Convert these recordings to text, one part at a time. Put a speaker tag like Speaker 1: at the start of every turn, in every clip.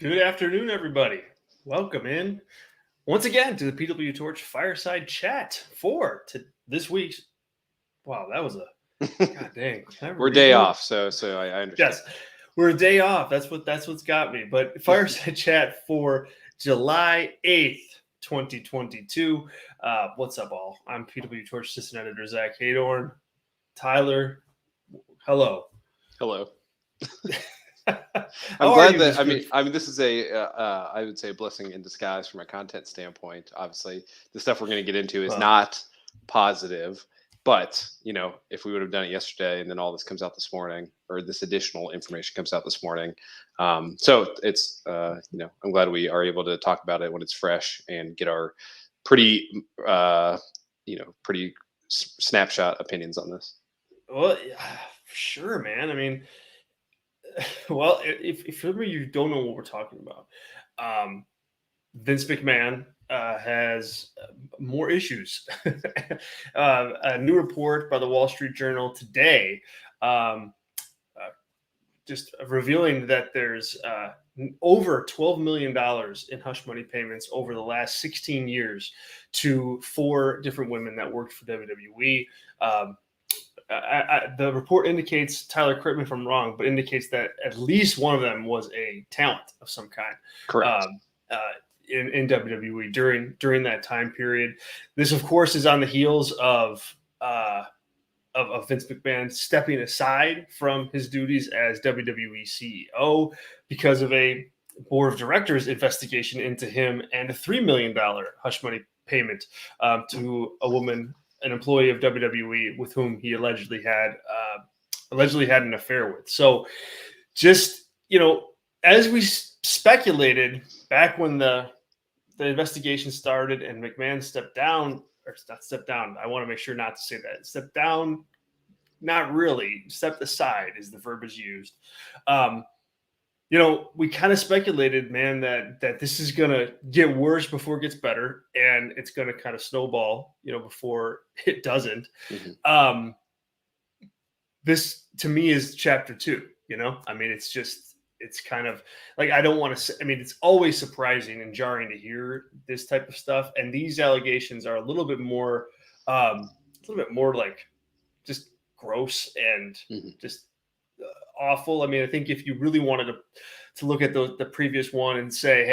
Speaker 1: Good afternoon, everybody. Welcome in once again to the PWTorch Fireside Chat for this week's. Wow, that was a god dang. Can I
Speaker 2: We're day
Speaker 1: redo it?
Speaker 2: off, so I understand.
Speaker 1: Yes, we're a day off. That's what's got me. But Fireside Chat for July 8th, 2022. What's up, all? I'm PWTorch Assistant Editor Zack Heydorn. Tyler, hello.
Speaker 2: Hello.
Speaker 1: How
Speaker 2: I'm
Speaker 1: are
Speaker 2: glad
Speaker 1: you
Speaker 2: that
Speaker 1: this week?
Speaker 2: I mean this is I would say a blessing in disguise from a content standpoint. Obviously, the stuff we're going to get into is
Speaker 1: Well,
Speaker 2: not positive, but if we would have done it yesterday and then all this comes out this morning, or this additional information comes out this morning, so it's I'm glad we are able to talk about it when it's fresh and get our pretty pretty snapshot opinions on this.
Speaker 1: well, sure, man. I mean, well, if you don't know what we're talking about, Vince McMahon has more issues. A new report by the Wall Street Journal today, um, uh, just revealing that there's over $12 million in hush money payments over the last 16 years to four different women that worked for WWE. Um, the report indicates, Tyler, correct me if I'm wrong, but indicates that at least one of them was a talent of some kind.
Speaker 2: Correct.
Speaker 1: Um, uh, in WWE during that time period. This, of course, is on the heels of Vince McMahon stepping aside from his duties as WWE CEO because of a board of directors investigation into him and a $3 million hush money payment to a woman, an employee of WWE, with whom he allegedly had an affair with. So, just as we speculated back when the investigation started and McMahon stepped down, or not stepped down. I want to make sure not to say that. Stepped down, not really. Stepped aside is the verb is used. Um, we kind of speculated, man, that this is gonna get worse before it gets better, and it's gonna kind of snowball, before it doesn't.
Speaker 2: Mhm.
Speaker 1: Um, this to me is chapter two. I mean, it's kind of like, I don't want to say, I mean, it's always surprising and jarring to hear this type of stuff, and these allegations are a little bit more like just gross and
Speaker 2: Mhm.
Speaker 1: just awful. I mean, I think if you really wanted to look at the previous one and say,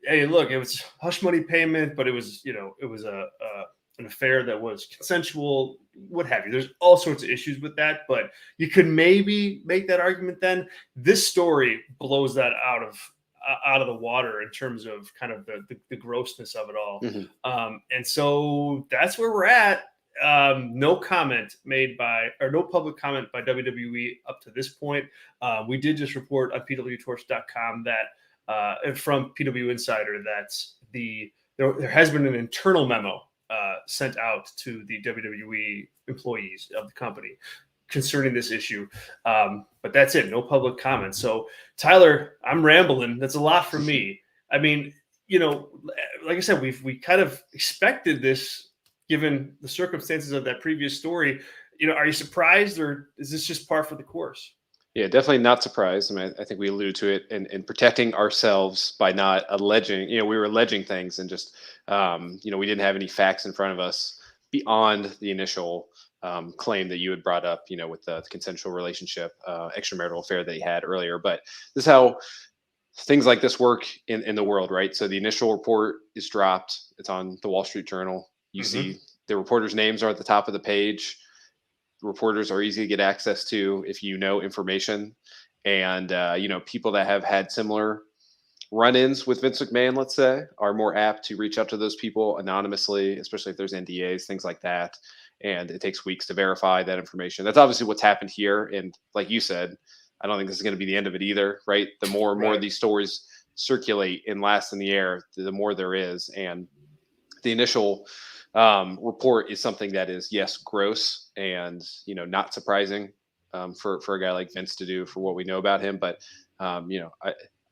Speaker 1: hey, look, it was hush money payment, but it was it was an affair that was consensual, what have you. There's all sorts of issues with that, but you could maybe make that argument. Then this story blows that out of the water in terms of kind of the grossness of it all.
Speaker 2: Mhm.
Speaker 1: And so that's where we're at. No comment made by, or no public comment by WWE up to this point. We did just report on PWTorch.com that from PW Insider that there has been an internal memo sent out to the WWE employees of the company concerning this issue. But that's it. No public comment. So, Tyler, I'm rambling. That's a lot for me. I mean, like I said, we kind of expected this given the circumstances of that previous story. Are you surprised, or is this just par for the course?
Speaker 2: Yeah, definitely not surprised. I mean, I think we alluded to it in protecting ourselves by not alleging. We were alleging things and just, we didn't have any facts in front of us beyond the initial claim that you had brought up. With the consensual relationship, extramarital affair that he had earlier. But this is how things like this work in the world, right? So the initial report is dropped. It's on the Wall Street Journal. You
Speaker 1: Mm-hmm.
Speaker 2: see the reporters' names are at the top of the page. Reporters are easy to get access to if you know information, and people that have had similar run-ins with Vince McMahon, let's say, are more apt to reach out to those people anonymously, especially if there's NDAs, things like that. And it takes weeks to verify that information. That's obviously what's happened here. And like you said, I don't think this is going to be the end of it either, right? The more and more
Speaker 1: Right.
Speaker 2: these stories circulate and last in the air, the more there is. And the initial report is something that is, yes, gross and not surprising for a guy like Vince to do for what we know about him. But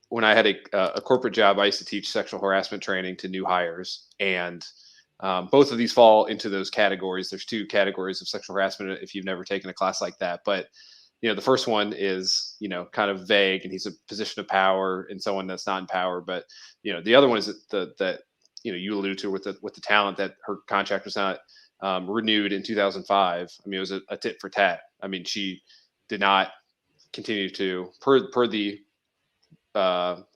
Speaker 2: when I had a corporate job, I used to teach sexual harassment training to new hires, and both of these fall into those categories. There's two categories of sexual harassment if you've never taken a class like that. But the first one is, kind of vague, and he's a position of power and someone that's not in power. But, the other one is that you allude to with the talent, that her contract was not renewed in 2005. I mean, it was a tit for tat. I mean, she did not continue to, per the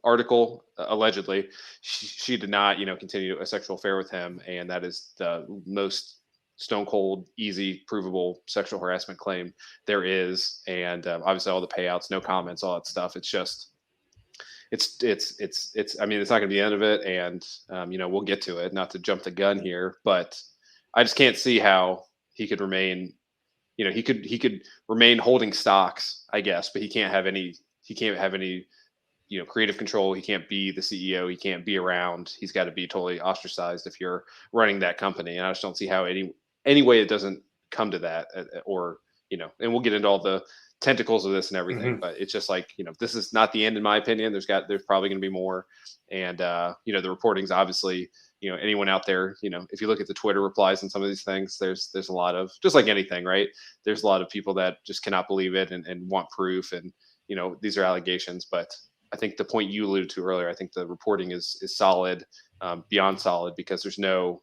Speaker 2: article, allegedly, she did not, continue a sexual affair with him. And that is the most stone cold, easy, provable sexual harassment claim there is. And obviously all the payouts, no comments, all that stuff. It's just, I mean, it's not going to be the end of it. And, we'll get to it, not to jump the gun here, but I just can't see how he could remain, he could remain holding stocks, I guess, but he can't have any, creative control. He can't be the CEO. He can't be around. He's got to be totally ostracized if you're running that company. And I just don't see how any way it doesn't come to that, or, and we'll get into all the tentacles of this and everything, but it's just like, this is not the end, in my opinion. There's probably going to be more. And, the reporting's obviously, anyone out there, if you look at the Twitter replies and some of these things, there's a lot of, just like anything, right? There's a lot of people that just cannot believe it and want proof. And, these are allegations, but I think the point you alluded to earlier, I think the reporting is solid, beyond solid, because there's no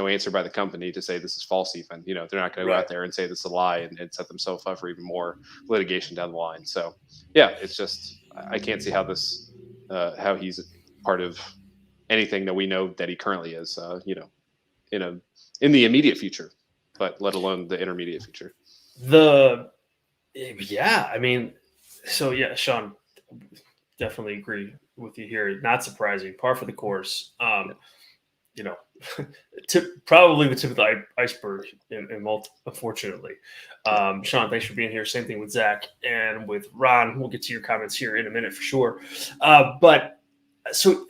Speaker 2: answer by the company to say this is false. Even, they're not going to go out there and say this is a lie and set themselves up for even more litigation down the line. So yeah, it's just, I can't see how this, how he's part of anything that we know that he currently is, in the immediate future, but let alone the intermediate future.
Speaker 1: I mean, so yeah, Sean, definitely agree with you here. Not surprising, par for the course. Probably the tip of the iceberg, unfortunately. Sean, thanks for being here. Same thing with Zach and with Ron. We'll get to your comments here in a minute for sure. But so,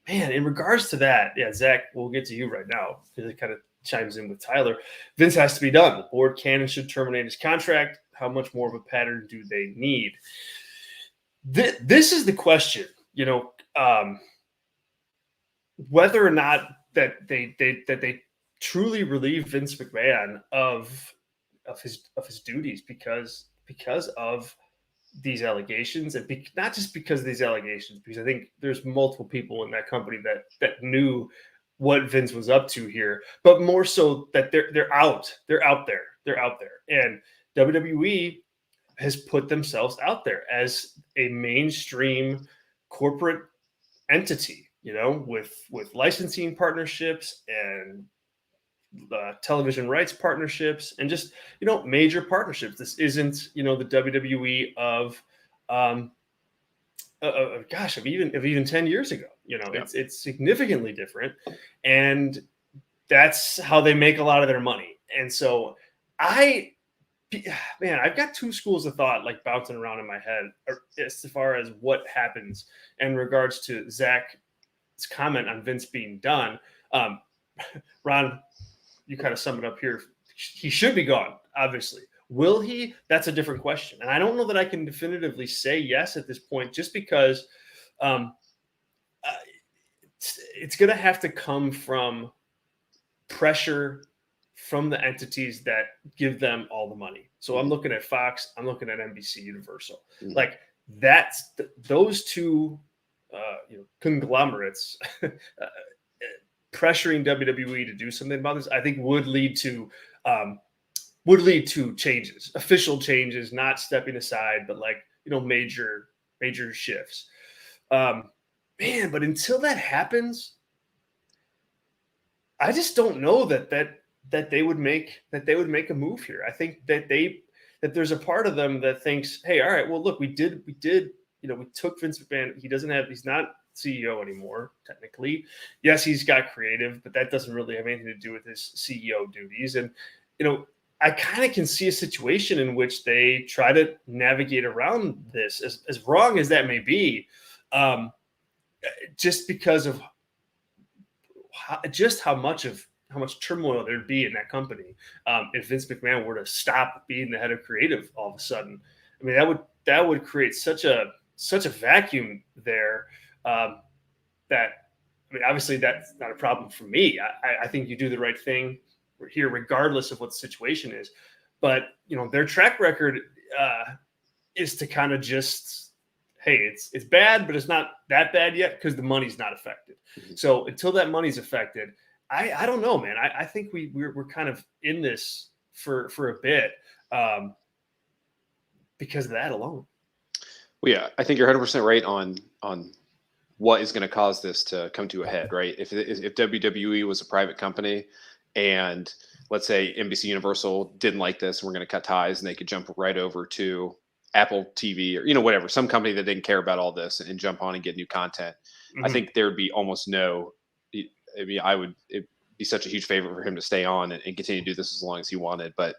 Speaker 1: man, in regards to that, yeah, Zach, we'll get to you right now because it kind of chimes in with Tyler. Vince has to be done. The board can and should terminate his contract. How much more of a pattern do they need? This is the question, whether or not that they truly relieve Vince McMahon of his duties because of these allegations, and not just because of these allegations, because I think there's multiple people in that company that knew what Vince was up to here, but more so that they're out there, and WWE has put themselves out there as a mainstream corporate entity, with licensing partnerships and television rights partnerships and just, major partnerships. This isn't, the WWE of even 10 years ago. It's significantly different, and that's how they make a lot of their money. And so I've got two schools of thought like bouncing around in my head as far as what happens in regards to Zach's comment on Vince being done. Ron, you kind of sum it up here. He should be gone, obviously. Will he? That's a different question. And I don't know that I can definitively say yes at this point, just because it's going to have to come from pressure from the entities that give them all the money. So I'm looking at Fox, I'm looking at NBC Universal. Like that's those two conglomerates pressuring WWE to do something about this, I think would lead to changes, official changes, not stepping aside, but major shifts. But until that happens, I just don't know that they would make a move here. I think that there's a part of them that thinks, hey, all right, well, look, we took Vince McMahon. He's not CEO anymore, technically. Yes, he's got creative, but that doesn't really have anything to do with his CEO duties. And, I kind of can see a situation in which they try to navigate around this, as wrong as that may be, just because of how much turmoil there'd be in that company if Vince McMahon were to stop being the head of creative all of a sudden. I mean, that would create such a vacuum there that, I mean, obviously that's not a problem for me. I think you do the right thing here, regardless of what the situation is. But their track record is to kind of just, hey, it's bad, but it's not that bad yet because the money's not affected.
Speaker 2: Mhm.
Speaker 1: So until that money's affected, I don't know, man. I think we're kind of in this for a bit because of that alone.
Speaker 2: Well, yeah, I think you're 100% right on what is going to cause this to come to a head, right? If WWE was a private company, and let's say NBC Universal didn't like this, and we're going to cut ties, and they could jump right over to Apple TV or whatever, some company that didn't care about all this and jump on and get new content, I think there would be almost no. I mean, it'd be such a huge favor for him to stay on and continue to do this as long as he wanted. But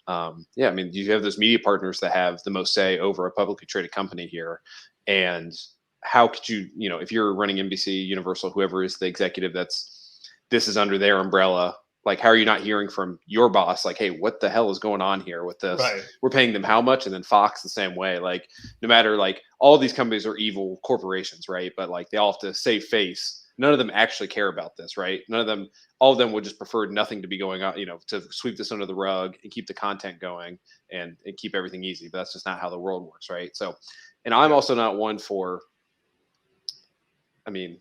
Speaker 2: yeah, I mean, you have those media partners that have the most say over a publicly traded company here, and how could you, if you're running NBC, Universal, whoever is the executive this is under their umbrella, like, how are you not hearing from your boss, like, hey, what the hell is going on here with this?
Speaker 1: Right.
Speaker 2: We're paying them how much? And then Fox the same way. Like, no matter, like, all these companies are evil corporations, right? But like, they all have to save face. None of them actually care about this, right? All of them would just prefer nothing to be going on, to sweep this under the rug and keep the content going and keep everything easy. But that's just not how the world works, right? So, and I'm also not one for, I mean,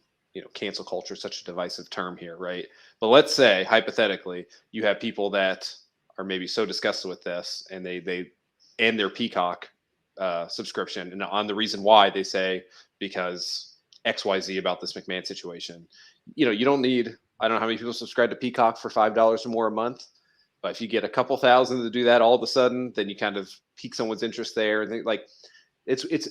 Speaker 2: cancel culture is such a divisive term here, right? But let's say, hypothetically, you have people that are maybe so disgusted with this, and they end their Peacock subscription, and on the reason why they say because XYZ about this McMahon situation. You don't need, I don't know how many people subscribe to Peacock for $5 or more a month, but if you get a couple thousand to do that all of a sudden, then you kind of pique someone's interest there. And like, it's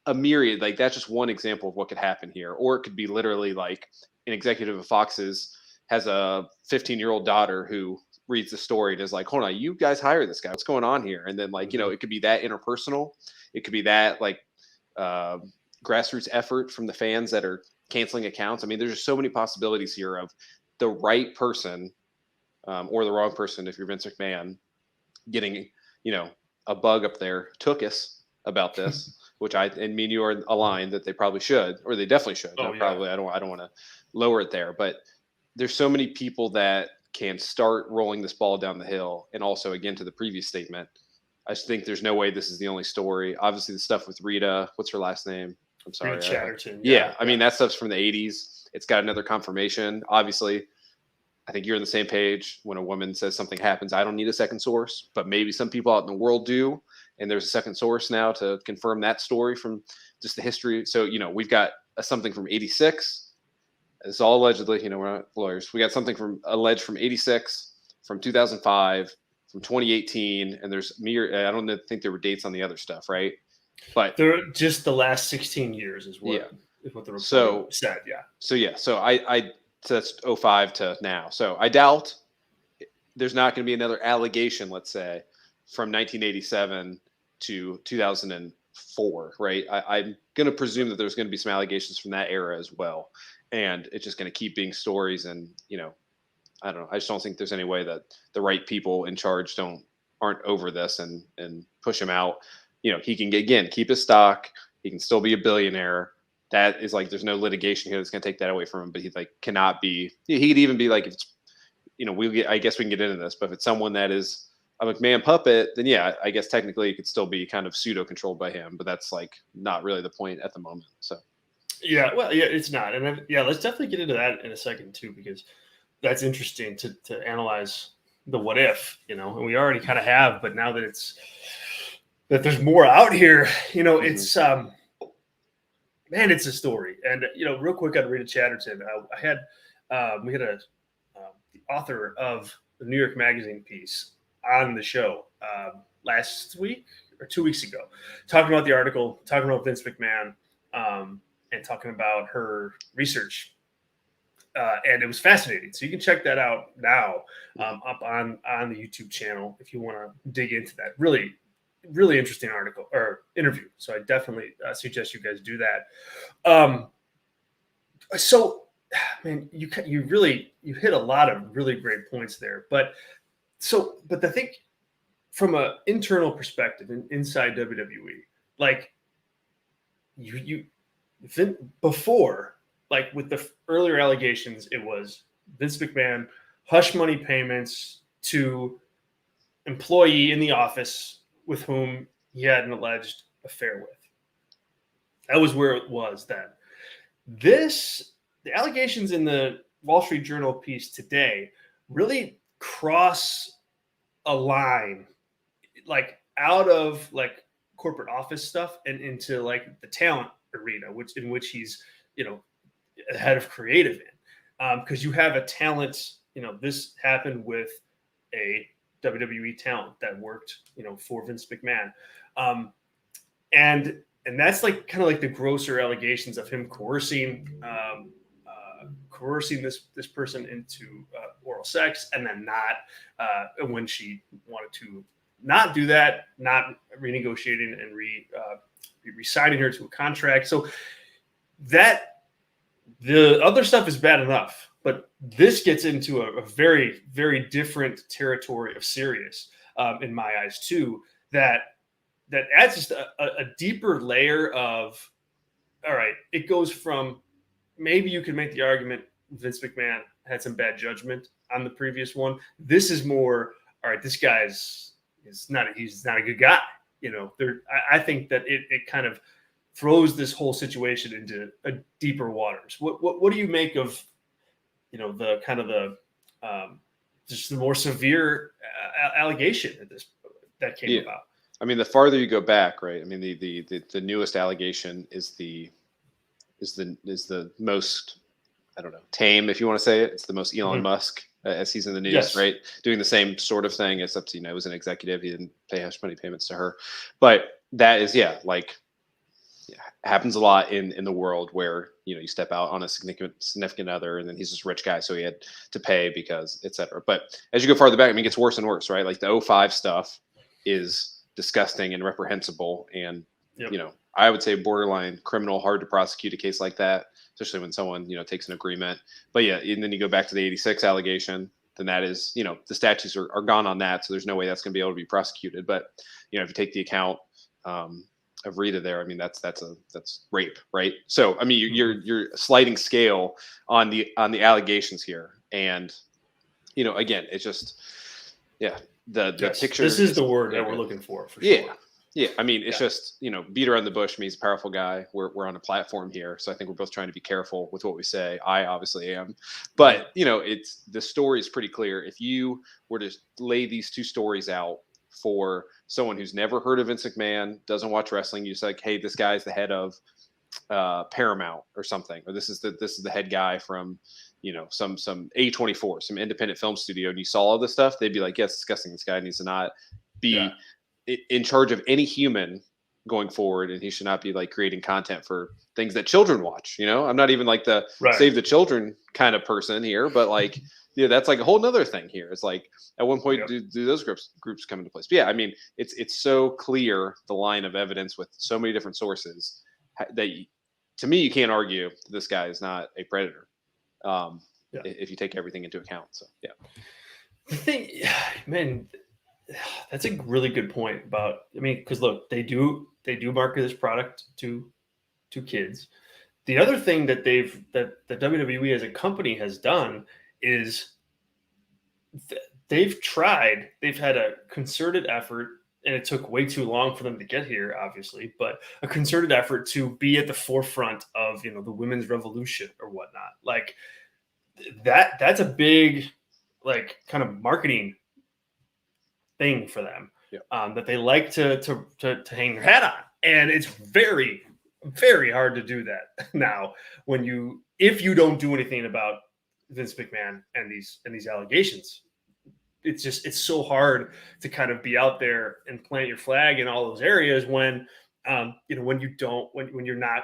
Speaker 2: a myriad, like, that's just one example of what could happen here. Or it could be literally like an executive of Fox's has a 15-year-old daughter who reads the story and is like, hold on, you guys hire this guy, what's going on here? And then, like, it could be that interpersonal, it could be that, like, grassroots effort from the fans that are canceling accounts. I mean, there's just so many possibilities here of the right person or the wrong person, if you're Vince McMahon, getting a bug up there took us about this, which me and you are aligned that they probably should, or they definitely should.
Speaker 1: Oh, yeah.
Speaker 2: Probably, I don't want to lower it there, but there's so many people that can start rolling this ball down the hill. And also, again, to the previous statement, I just think there's no way this is the only story. Obviously, the stuff with Rita, what's her last name? I'm sorry.
Speaker 1: Rita Chatterton.
Speaker 2: Yeah. I mean, that stuff's from the 80s. It's got another confirmation. Obviously, I think you're on the same page. When a woman says something happens, I don't need a second source, but maybe some people out in the world do. And there's a second source now to confirm that story from just the history. So, we've got something from 86. It's all allegedly, we're not lawyers. We got something alleged from 86, from 2005, from 2018. And there's I don't think there were dates on the other stuff, right? But
Speaker 1: they're just the last 16 years is what the report said. Yeah.
Speaker 2: So that's 05 to now. So I doubt there's not going to be another allegation, let's say, from 1987 to 2004, right? I'm going to presume that there's going to be some allegations from that era as well. And it's just going to keep being stories. And, I don't know. I just don't think there's any way that the right people in charge aren't over this and push him out. He can, again, keep his stock. He can still be a billionaire. That is, like, there's no litigation here that's going to take that away from him. But he, like, cannot be. He could even be like, if it's, I guess we can get into this. But if it's someone that is a McMahon puppet, then yeah, I guess technically it could still be kind of pseudo controlled by him. But that's, like, not really the point at the moment. So.
Speaker 1: Yeah, well, yeah, it's not. And let's definitely get into that in a second too, because that's interesting to analyze the what if, and we already kind of have, but now that there's more out here, it's man, it's a story. And real quick on Rita Chatterton, we had the author of the New York Magazine piece on the show last week or 2 weeks ago, talking about the article, talking about Vince McMahon. And talking about her research. And it was fascinating. So you can check that out now up on the YouTube channel if you want to dig into that. Really, really interesting article or interview. So I definitely suggest you guys do that. So, man, you hit a lot of really great points there. But I think from an internal perspective inside WWE, like before, like with the earlier allegations, it was Vince McMahon hush money payments to employee in the office with whom he had an alleged affair with. That was where it was then. The allegations in the Wall Street Journal piece today really cross a line, like out of like corporate office stuff and into like the talent arena, in which he's, head of creative in, because you have a talent. This happened with a WWE talent that worked, for Vince McMahon, and that's like kind of like the grosser allegations of him coercing this person into oral sex, and then not when she wanted to not do that, not renegotiating and re-signing her to a contract. So that the other stuff is bad enough, but this gets into a very, very different territory of serious, in my eyes too, that adds just a deeper layer of, all right, it goes from, maybe you could make the argument Vince McMahon had some bad judgment on the previous one. This is more, all right, this guy's he's not a good guy. I think that it kind of throws this whole situation into a deeper waters. What do you make of, the kind of the just the more severe allegation that came about?
Speaker 2: I mean, the farther you go back, right? I mean, the newest allegation is the most, I don't know, tame, if you want to say it. It's the most Elon Musk, as he's in the news,
Speaker 1: yes.
Speaker 2: right? Doing the same sort of thing, except, it was an executive. He didn't pay hush money payments to her. But that is, happens a lot in the world where, you step out on a significant other, and then he's this rich guy, so he had to pay because, et cetera. But as you go farther back, I mean, it gets worse and worse, right? Like the 05 stuff is disgusting and reprehensible, and I would say borderline criminal, hard to prosecute a case like that, especially when someone takes an agreement. But and then you go back to the 86 allegation, then that is, the statutes are gone on that, so there's no way that's going to be able to be prosecuted. But if you take the account of Rita there, I mean, that's rape, right? So I mean, you're sliding scale on the allegations here, and again, it's just the picture.
Speaker 1: This is the word that we're looking for sure.
Speaker 2: Yeah, I mean, it's just, beat around the bush. I mean, he's a powerful guy. We're on a platform here, so I think we're both trying to be careful with what we say. I obviously am, but it's the story is pretty clear. If you were to lay these two stories out for someone who's never heard of Vince McMahon, doesn't watch wrestling, you just like, hey, this guy's the head of Paramount or something, or this is the head guy from some A24, some independent film studio, and you saw all this stuff, they'd be like, yes, disgusting. This guy needs to not be in charge of any human going forward, and he should not be like creating content for things that children watch. I'm not even like the save the children kind of person here, but like that's like a whole nother thing here. It's like at one point do those groups come into place? But I mean, it's so clear, the line of evidence with so many different sources, that to me you can't argue that this guy is not a predator, if you take everything into account. So
Speaker 1: the thing, man, that's a really good point about, I mean, because look, they do market this product to kids. The other thing that the WWE as a company has done is they've had a concerted effort, and it took way too long for them to get here, obviously, but a concerted effort to be at the forefront of, the women's revolution or whatnot. Like that's a big, like, kind of marketing thing for them, that they like to hang their hat on. And it's very, very hard to do that now if you don't do anything about Vince McMahon and these allegations. It's so hard to kind of be out there and plant your flag in all those areas when when you're not,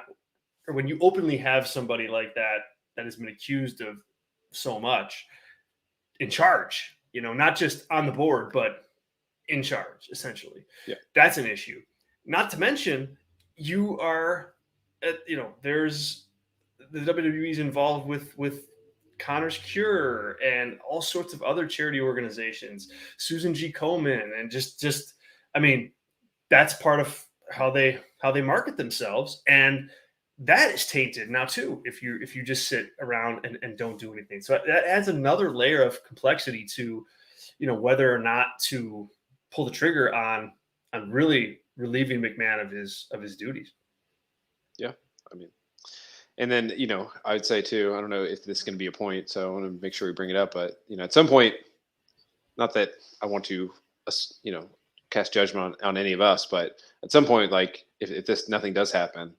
Speaker 1: or when you openly have somebody like that has been accused of so much in charge, not just on the board, but in charge, essentially. That's an issue. Not to mention, you are, there's the WWE's involved with Connor's Cure and all sorts of other charity organizations, Susan G. Komen, and just I mean, that's part of how they market themselves, and that is tainted now too if you just sit around and don't do anything. So that adds another layer of complexity to whether or not to pull the trigger on really relieving McMahon of his duties.
Speaker 2: Yeah, I mean, and then I would say too. I don't know if this is going to be a point, so I want to make sure we bring it up. But at some point, not that I want to, cast judgment on any of us, but at some point, like if this nothing does happen,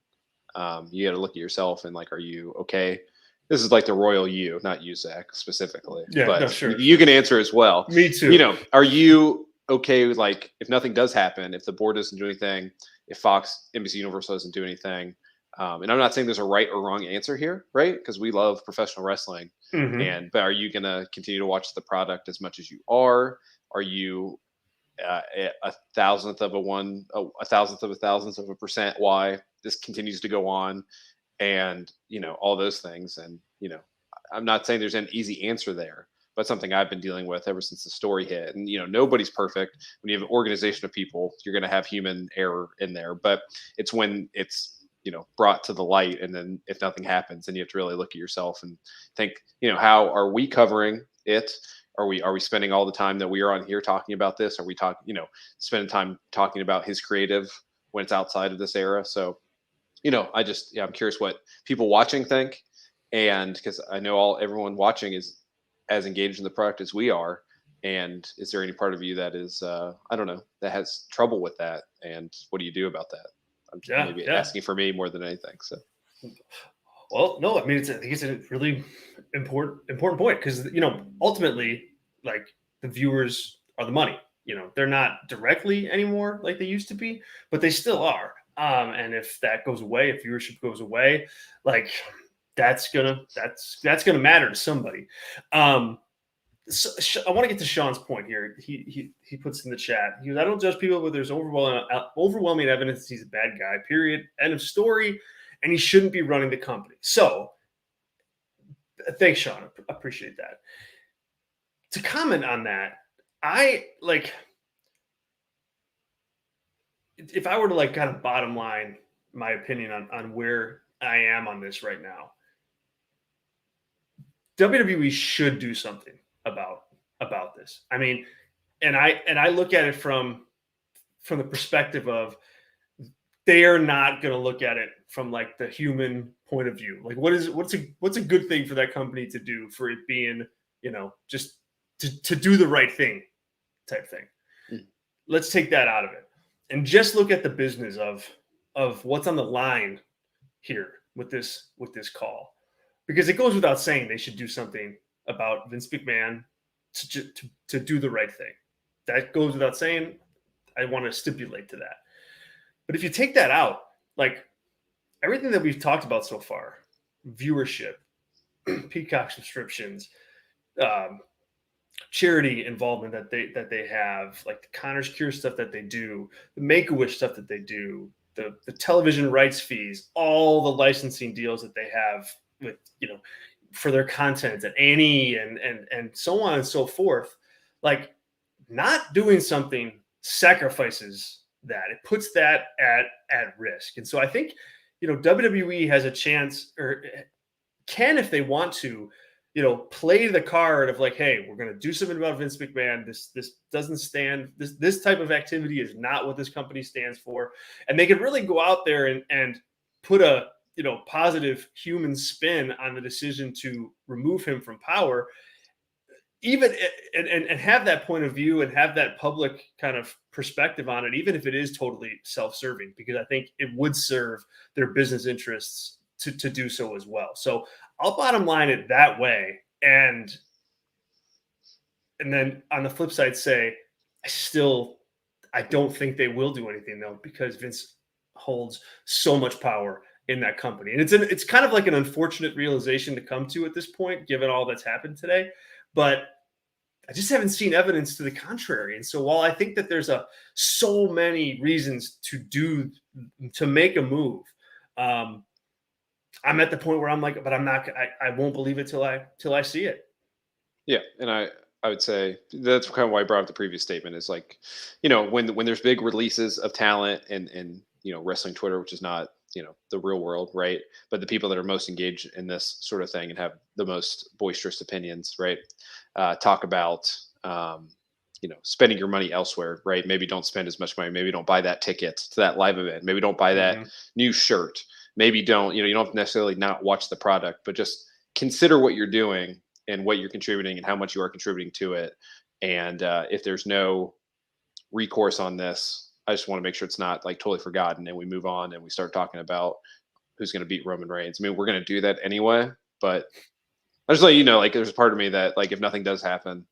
Speaker 2: you got to look at yourself and like, are you okay? This is like the royal you, not you, Zach, specifically.
Speaker 1: Yeah,
Speaker 2: but
Speaker 1: no, sure.
Speaker 2: You can answer as well.
Speaker 1: Me too.
Speaker 2: Are you okay with, like, if nothing does happen, if the board doesn't do anything, if Fox, NBC Universal doesn't do anything, and I'm not saying there's a right or wrong answer here, right? Because we love professional wrestling.
Speaker 1: Mm-hmm.
Speaker 2: But are you going to continue to watch the product as much as you are? Are you a thousandth of a thousandth of a percent why this continues to go on, and all those things? And I'm not saying there's an easy answer there, but something I've been dealing with ever since the story hit. And nobody's perfect. When you have an organization of people, you're going to have human error in there, but it's when it's brought to the light, and then if nothing happens, then you have to really look at yourself and think, how are we covering it? Are we spending all the time that we are on here talking about this? Are we spending time talking about his creative when it's outside of this era? So, I'm curious what people watching think, and because I know everyone watching is as engaged in the product as we are. And is there any part of you that is, I don't know, that has trouble with that? And what do you do about that? I'm maybe asking for me more than anything. So.
Speaker 1: Well, no, I mean, I think it's a really important point, because ultimately, like, the viewers are the money. They're not directly anymore like they used to be, but they still are. And if that goes away, if viewership goes away, like that's gonna matter to somebody. So I want to get to Sean's point here. He puts in the chat. He goes, I don't judge people, but there's overwhelming evidence he's a bad guy. Period. End of story. And he shouldn't be running the company. So, thanks, Sean. I appreciate that. To comment on that, if I were to kind of bottom line my opinion on where I am on this right now, WWE should do something about this. I mean, and I look at it from the perspective of, they are not going to look at it from like the human point of view. Like, what's a good thing for that company to do, for it being, just to do the right thing type thing. Let's take that out of it and just look at the business of what's on the line here with this call, because it goes without saying they should do something about Vince McMahon to do the right thing. That goes without saying. I want to stipulate to that. But if you take that out, like everything that we've talked about so far, viewership, Peacock subscriptions, charity involvement that they have, like the Connor's Cure stuff that they do, the Make-A-Wish stuff that they do, the television rights fees, all the licensing deals that they have with, for their content at Annie and so on and so forth. Like, not doing something sacrifices that. It puts that at risk. And so I think, WWE has a chance, or can, if they want to, play the card of like, hey, we're going to do something about Vince McMahon. This doesn't stand. This type of activity is not what this company stands for. And they could really go out there and put a positive human spin on the decision to remove him from power, even and have that point of view and have that public kind of perspective on it, even if it is totally self-serving, because I think it would serve their business interests to do so as well. So I'll bottom line it that way. And then on the flip side, say, I don't think they will do anything, though, because Vince holds so much power in that company. And it's kind of like an unfortunate realization to come to at this point, given all that's happened today. But I just haven't seen evidence to the contrary. And so while I think that there's so many reasons to make a move, I'm at the point where I'm like, but I won't believe it till I see it.
Speaker 2: Yeah. And I would say that's kind of why I brought up the previous statement, is like, when there's big releases of talent and wrestling Twitter, which is not, the real world, right? But the people that are most engaged in this sort of thing and have the most boisterous opinions, right? Talk about, spending your money elsewhere, right? Maybe don't spend as much money. Maybe don't buy that ticket to that live event. Maybe don't buy that new shirt. Maybe don't, you don't have to necessarily not watch the product, but just consider what you're doing and what you're contributing and how much you are contributing to it. And if there's no recourse on this, I just want to make sure it's not like totally forgotten and we move on and we start talking about who's going to beat Roman Reigns. I mean, we're going to do that anyway, but I just let you know, like, there's a part of me that, like, if nothing does happen,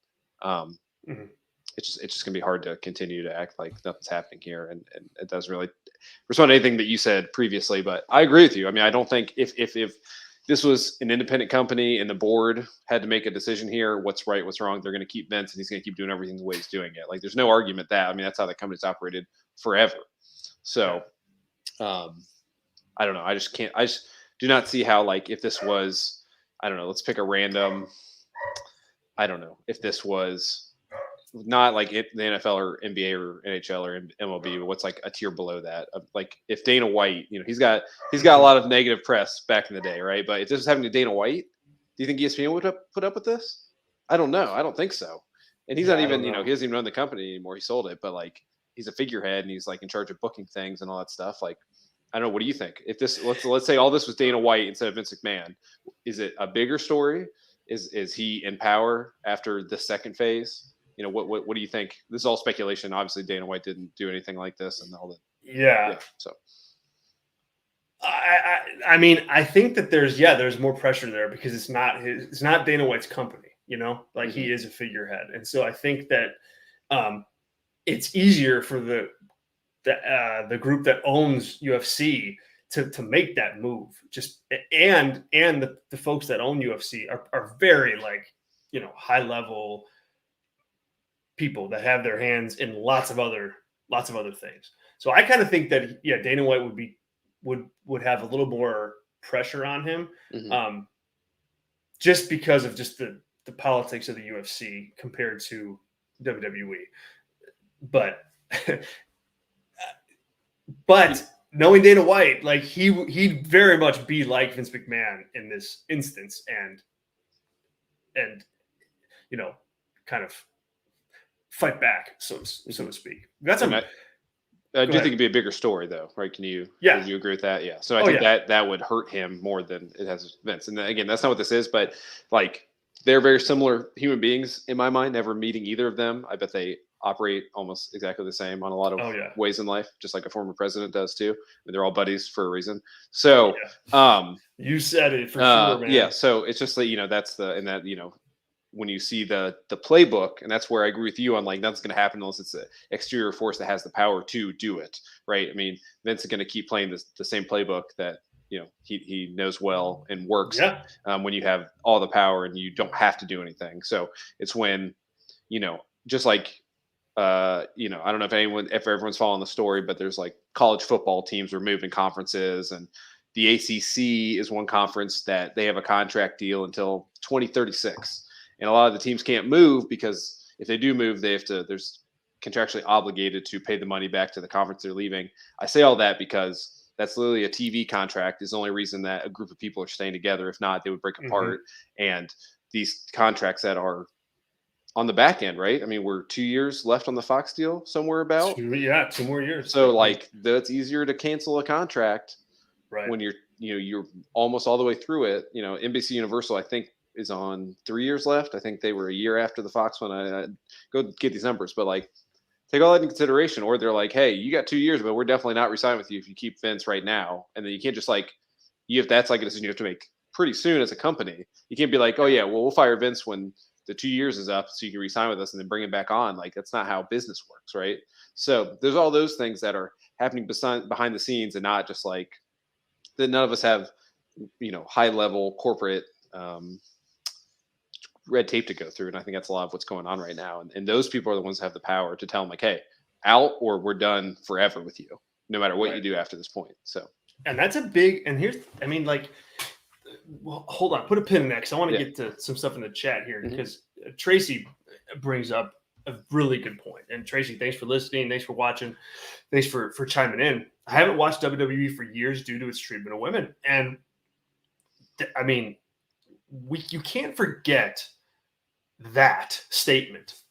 Speaker 2: it's just gonna be hard to continue to act like nothing's happening here, and it doesn't really respond to anything that you said previously. But I agree with you. I mean, I don't think if this was an independent company and the board had to make a decision here, what's right, what's wrong, they're going to keep Vince and he's going to keep doing everything the way he's doing it. Like, there's no argument that. I mean, that's how the company's operated forever. So, I don't know. I just do not see how, like, if this was, I don't know, let's pick a random, I don't know, if this was not like the NFL or NBA or NHL or MLB, but what's like a tier below that? Like, if Dana White, he's got a lot of negative press back in the day, right? But if this was happening to Dana White, do you think ESPN would put up with this? I don't know. I don't think so. And he's not even, he doesn't even own the company anymore. He sold it, but like, he's a figurehead and he's like in charge of booking things and all that stuff. Like, I don't know. What do you think? If this, let's say all this was Dana White instead of Vince McMahon, is it a bigger story? Is he in power after the second phase? What do you think? This is all speculation. Obviously, Dana White didn't do anything like this, and all that.
Speaker 1: Yeah.
Speaker 2: So,
Speaker 1: I mean, I think that there's more pressure there because it's not Dana White's company. Like, he is a figurehead, and so I think that it's easier for the group that owns UFC to make that move. And the folks that own UFC are very, like, high level people that have their hands in lots of other things. So I kind of think that Dana White would have a little more pressure on him, just because of just the politics of the UFC compared to WWE. But knowing Dana White, like, he'd very much be like Vince McMahon in this instance, and kind of fight back, so to speak. That's I
Speaker 2: do think it'd be a bigger story, though, right? Can you agree with that? Yeah. So I think that would hurt him more than it has Vince. And again, that's not what this is, but like, they're very similar human beings in my mind. Never meeting either of them, I bet they operate almost exactly the same on a lot of ways in life, just like a former president does too. I mean, they're all buddies for a reason. So,
Speaker 1: you said it for sure, man.
Speaker 2: Yeah. So it's just that that's when you see the playbook, and that's where I agree with you on, like, nothing's going to happen unless it's an exterior force that has the power to do it, right? I mean, Vince is going to keep playing the same playbook that he knows well and works. When you have all the power and you don't have to do anything. So it's when just like I don't know if everyone's following the story, but there's like college football teams are moving conferences, and the ACC is one conference that they have a contract deal until 2036. And a lot of the teams can't move because if they do move, there's contractually obligated to pay the money back to the conference they're leaving. I say all that because that's literally a TV contract is the only reason that a group of people are staying together. If not, they would break apart. And these contracts that are on the back end, right? I mean, we're 2 years left on the Fox deal, somewhere about.
Speaker 1: 2 more years.
Speaker 2: So like, that's easier to cancel a contract when you're almost all the way through it. NBC Universal, I think, is on 3 years left. I think they were a year after the Fox one. I go get these numbers, but like, take all that into consideration. Or they're like, hey, you got 2 years, but we're definitely not resigning with you if you keep Vince right now. And then you can't just like, that's like a decision you have to make pretty soon as a company. You can't be like, oh yeah, well, we'll fire Vince when the 2 years is up so you can resign with us and then bring him back on. Like, that's not how business works, right? So there's all those things that are happening behind the scenes, and not just like that. None of us have, high level corporate red tape to go through. And I think that's a lot of what's going on right now. And those people are the ones that have the power to tell them, like, hey, out, or we're done forever with you, no matter what you do after this point. So,
Speaker 1: and that's a big, and here's, I mean, like, well, hold on, put a pin in that, because I want to get to some stuff in the chat here, because Tracy brings up a really good point. And Tracy, thanks for listening. Thanks for watching. Thanks for chiming in. I haven't watched WWE for years due to its treatment of women. And I mean, you can't forget that statement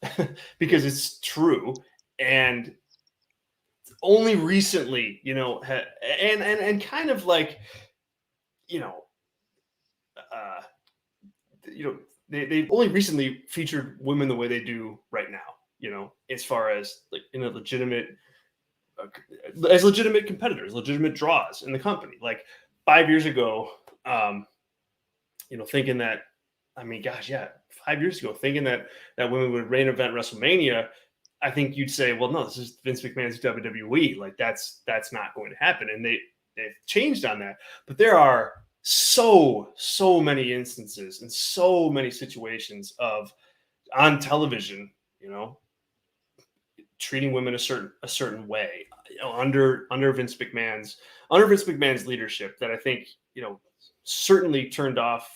Speaker 1: because it's true. And only recently, and kind of like, you know, uh, they've only recently featured women the way they do right now, as far as like in a legitimate competitors, legitimate draws in the company. Like 5 years ago, thinking that, I mean, gosh, yeah, 5 years ago, thinking that women would main event WrestleMania, I think you'd say, well, no, this is Vince McMahon's WWE. Like that's not going to happen. And they've changed on that. But there are so many instances and so many situations of on television, treating women a certain way, under Vince McMahon's leadership, that I think, certainly turned off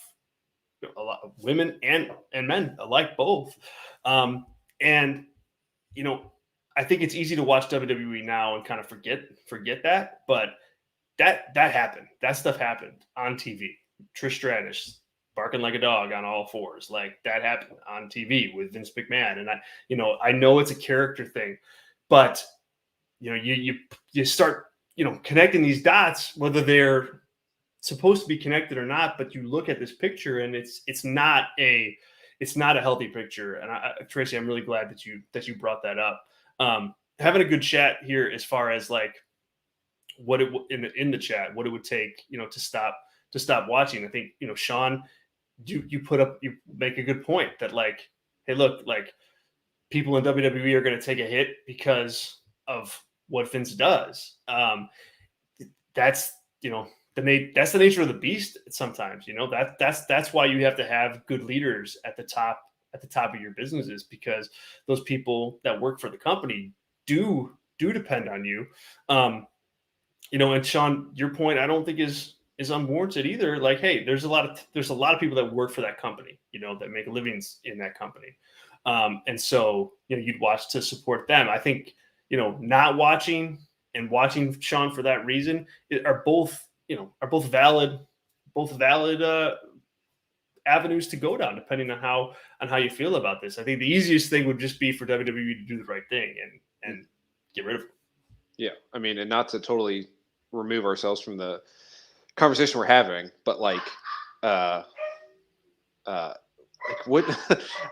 Speaker 1: a lot of women and men alike, both. And I think it's easy to watch WWE now and kind of forget that, but that happened. That stuff happened on TV. Trish Stratus barking like a dog on all fours, like that happened on TV with Vince McMahon. And I know it's a character thing, but you start connecting these dots, whether they're supposed to be connected or not. But you look at this picture, and it's not a healthy picture. And Tracy, I'm really glad that you brought that up. Having a good chat here as far as like what it in the chat, what it would take, to stop watching. I think, Sean, you make a good point that, like, hey, look, like, people in WWE are going to take a hit because of what Vince does. That's that's the nature of the beast. Sometimes, that's why you have to have good leaders at the top of your businesses, because those people that work for the company do depend on you. And Sean, your point, I don't think is unwarranted either. Like, hey, there's a lot of people that work for that company, that make livings in that company. And so, you'd watch to support them. I think, not watching and watching Sean for that reason are both valid avenues to go down, depending on how you feel about this. I think the easiest thing would just be for WWE to do the right thing and get rid of him.
Speaker 2: Yeah. I mean, and not to totally remove ourselves from the conversation we're having, but like would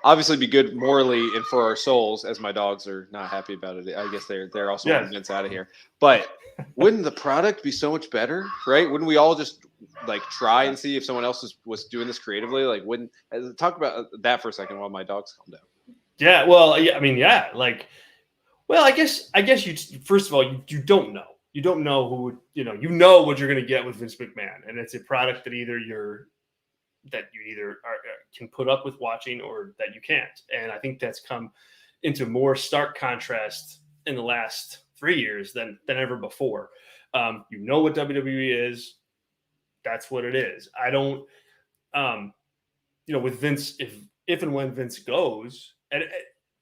Speaker 2: obviously be good morally and for our souls, as my dogs are not happy about it. I guess they're also wanting Vince out of here. But wouldn't the product be so much better, right? Wouldn't we all just like try and see if someone else was doing this creatively? Like, wouldn't talk about that for a second while my dogs calm down.
Speaker 1: Yeah, well, yeah, I mean, yeah, like, well, I guess you, first of all, you don't know. You don't know who, what you're going to get with Vince McMahon, and it's a product that you either can put up with watching or that you can't. And I think that's come into more stark contrast in the last 3 years than ever before. What WWE is, that's what it is. I don't, with Vince, if and when Vince goes at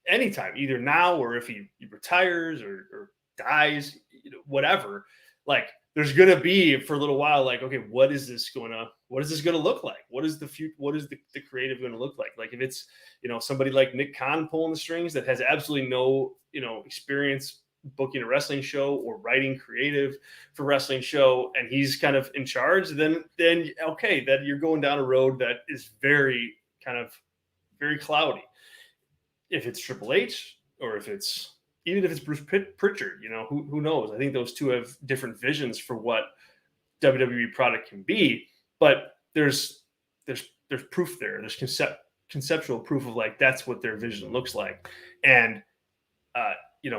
Speaker 1: any time, either now or if he retires or dies, whatever, like, there's going to be for a little while, like, okay, what is this going to look like? What is the future? What is the creative going to look like? Like, if it's, somebody like Nick Khan pulling the strings that has absolutely no, experience booking a wrestling show or writing creative for a wrestling show, and he's kind of in charge, then okay, that you're going down a road that is very cloudy. If it's Triple H, or even if it's Bruce Pritchard, who knows? I think those two have different visions for what WWE product can be, but there's proof there. There's conceptual proof of, like, that's what their vision looks like. And,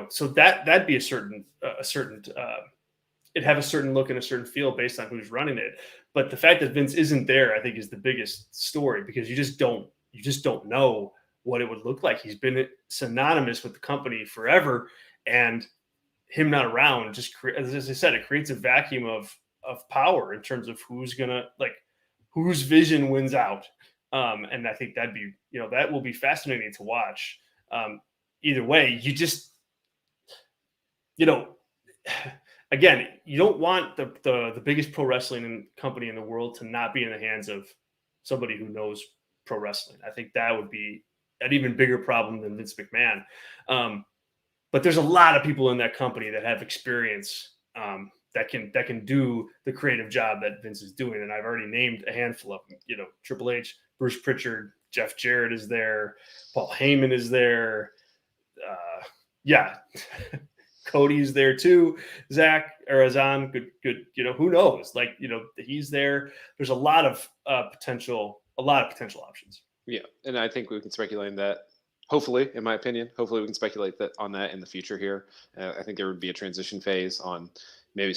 Speaker 1: so that'd be a certain, it'd have a certain look and a certain feel based on who's running it. But the fact that Vince isn't there, I think, is the biggest story, because you just don't know what it would look like. He's been synonymous with the company forever, and him not around just as I said, it creates a vacuum of power in terms of whose vision wins out. And I think that'd be, that will be fascinating to watch. Either way, you just, again, you don't want the biggest pro wrestling company in the world to not be in the hands of somebody who knows pro wrestling. I think that would be an even bigger problem than Vince McMahon. But there's a lot of people in that company that have experience that can do the creative job that Vince is doing. And I've already named a handful of them. You know, Triple H, Bruce Pritchard, Jeff Jarrett is there, Paul Heyman is there. Yeah. Cody's there too. Zach Heydorn, good. You know, who knows? Like, you know, he's there. There's a lot of potential options.
Speaker 2: Yeah, and I think we can speculate on that. Hopefully, in my opinion, hopefully we can speculate that on that in the future here. I think there would be a transition phase on maybe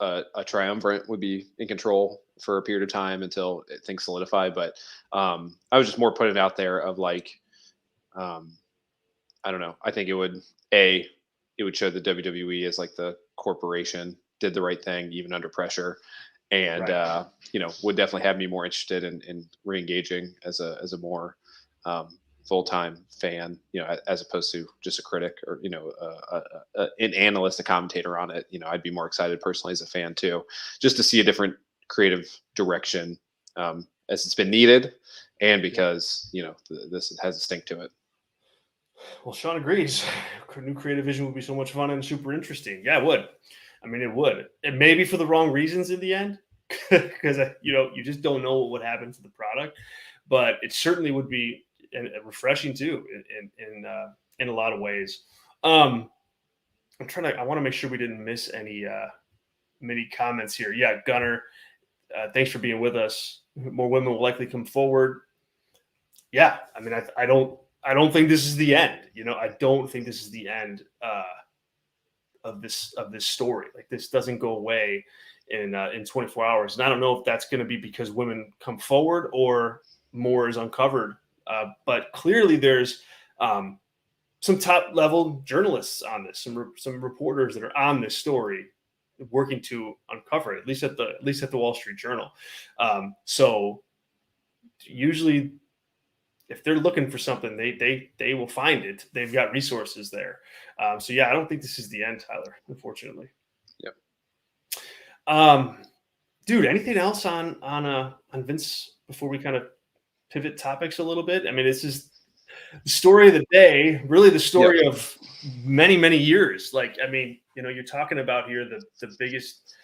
Speaker 2: a triumvirate would be in control for a period of time until things solidify. But I was just more putting it out there of like, I don't know. I think it would show the WWE as like the corporation did the right thing even under pressure, and
Speaker 1: Right.
Speaker 2: you know, would definitely have me more interested in re-engaging as a more full-time fan, you know, as opposed to just a critic or, you know, an analyst, a commentator on it. You know, I'd be more excited personally as a fan too, just to see a different creative direction as it's been needed, and because, you know, this has a stink to it.
Speaker 1: Well, Sean agrees. New creative vision would be so much fun and super interesting. Yeah, it would. I mean, it would. And maybe for the wrong reasons in the end, because you know, you just don't know what would happen to the product. But it certainly would be refreshing too in a lot of ways. I want to make sure we didn't miss any many comments here. Yeah, Gunner, thanks for being with us. More women will likely come forward. Yeah, I mean, I don't think this is the end. You know, I don't think this is the end of this story. Like, this doesn't go away in 24 hours. And I don't know if that's going to be because women come forward or more is uncovered. But clearly, there's some top level journalists on this, some reporters that are on this story, working to uncover it. At least at the Wall Street Journal. So usually, if they're looking for something, they will find it. They've got resources there. So yeah, I don't think this is the end, Tyler, unfortunately.
Speaker 2: Yep.
Speaker 1: Dude, anything else on Vince before we kind of pivot topics a little bit? I mean, this is the story of the day, really the story
Speaker 2: Yep.
Speaker 1: of many, many years. Like, I mean, you know, you're talking about here the biggest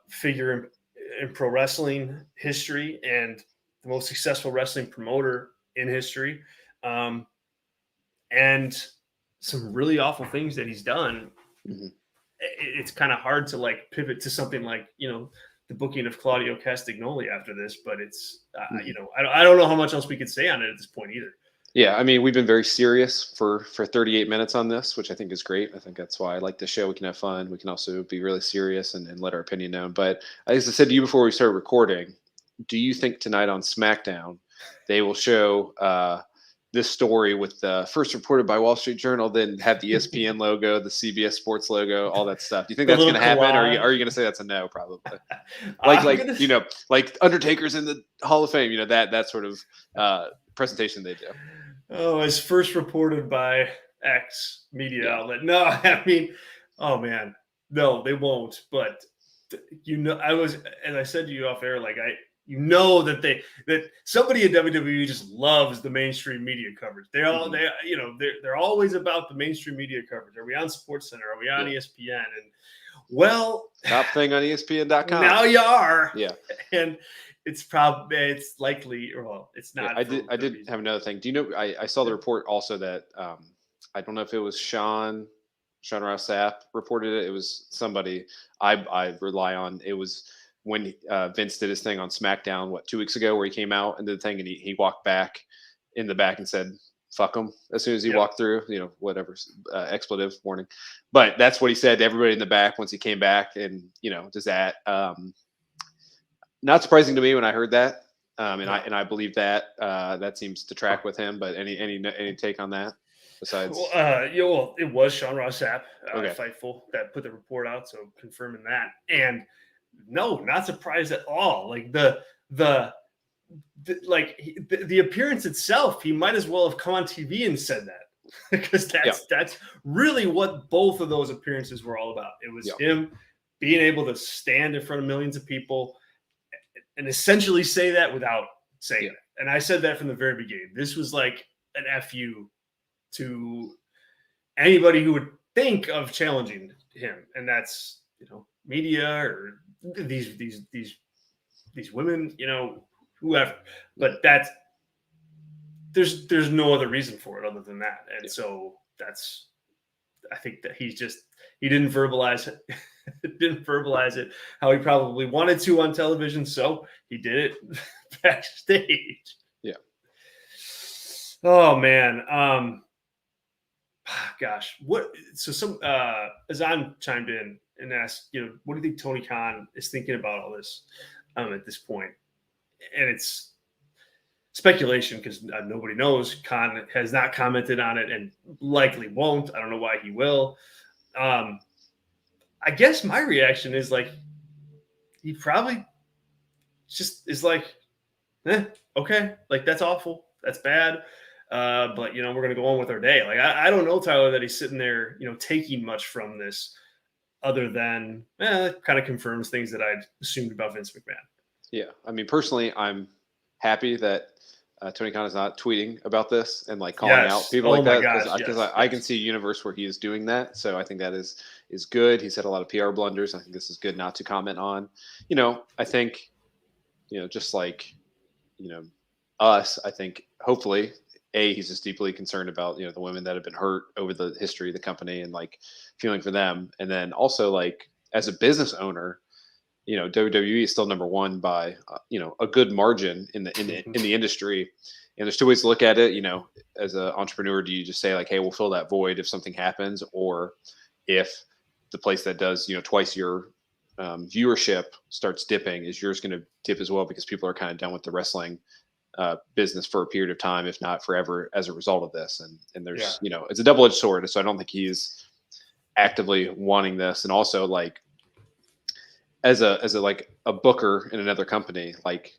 Speaker 1: figure in pro wrestling history and the most successful wrestling promoter in history, and some really awful things that he's done.
Speaker 2: Mm-hmm.
Speaker 1: It's kind of hard to like pivot to something like, you know, the booking of Claudio Castagnoli after this, but it's you know, I don't know how much else we could say on it at this point either.
Speaker 2: Yeah, I mean, we've been very serious for 38 minutes on this, which I think is great. I think that's why I like the show. We can have fun. We can also be really serious and let our opinion known. But as I said to you before we started recording, do you think tonight on SmackDown they will show this story with first reported by Wall Street Journal, then have the ESPN logo, the CBS Sports logo, all that stuff? Do you think that's going to happen, or are you going to say that's a no? Probably. You know, like Undertaker's in the Hall of Fame. You know, that sort of presentation they do.
Speaker 1: Oh, as first reported by X media outlet. No, I mean, oh man, no, they won't. But you know, as I said to you off air, like you know that somebody at WWE just loves the mainstream media coverage. They're always about the mainstream media coverage. Are we on SportsCenter? Are we on ESPN? And well,
Speaker 2: top thing on ESPN.com.
Speaker 1: Now you are.
Speaker 2: Yeah.
Speaker 1: And it's likely, well, it's not.
Speaker 2: I did have another thing. Do you know, I saw the report also that I don't know if it was Sean Ross Sapp reported it. It was somebody I rely on. It was when Vince did his thing on SmackDown, 2 weeks ago, where he came out and did the thing, and he walked back in the back and said, fuck him, as soon as he walked through, you know, whatever, expletive warning. But that's what he said to everybody in the back once he came back. And, you know, does that, not surprising to me when I heard that. And I believe that that seems to track with him. But any take on that besides?
Speaker 1: Well, it was Sean Ross Sapp,
Speaker 2: Okay.
Speaker 1: Fightful, that put the report out, so confirming that. And no, not surprised at all. Like the appearance itself, he might as well have come on TV and said that, because that's really what both of those appearances were all about. It was him being able to stand in front of millions of people and essentially say that without saying it. And I said that from the very beginning. This was like an FU to anybody who would think of challenging him, and that's media or these women, whoever. But that's there's no other reason for it other than that, and so I think that he didn't verbalize it. Didn't verbalize it how he probably wanted to on television, so he did it backstage.
Speaker 2: Yeah.
Speaker 1: Oh man. Gosh. Azan chimed in and asked, what do you think Tony Khan is thinking about all this at this point? And it's speculation because nobody knows. Khan has not commented on it and likely won't. I don't know why he will. I guess my reaction is like, he probably just is like, okay, like that's awful, that's bad, but we're gonna go on with our day. Like I don't know, Tyler, that he's sitting there, taking much from this, other than it kind of confirms things that I'd assumed about Vince McMahon.
Speaker 2: Yeah, I mean, personally, I'm happy that Tony Khan is not tweeting about this and like calling out people like that, because I can see a universe where he is doing that. So I think that is good. He's had a lot of PR blunders. I think this is good not to comment on. I think, just like, us, I think hopefully he's just deeply concerned about, the women that have been hurt over the history of the company and like feeling for them. And then also like as a business owner, WWE is still number one by a good margin in the industry. And there's two ways to look at it. As an entrepreneur, do you just say like, hey, we'll fill that void if something happens, or if the place that does twice your viewership starts dipping, is yours going to dip as well because people are kind of done with the wrestling business for a period of time, if not forever, as a result of this. And there's it's a double-edged sword. So I don't think he's actively wanting this. And also like, as a like a booker in another company, like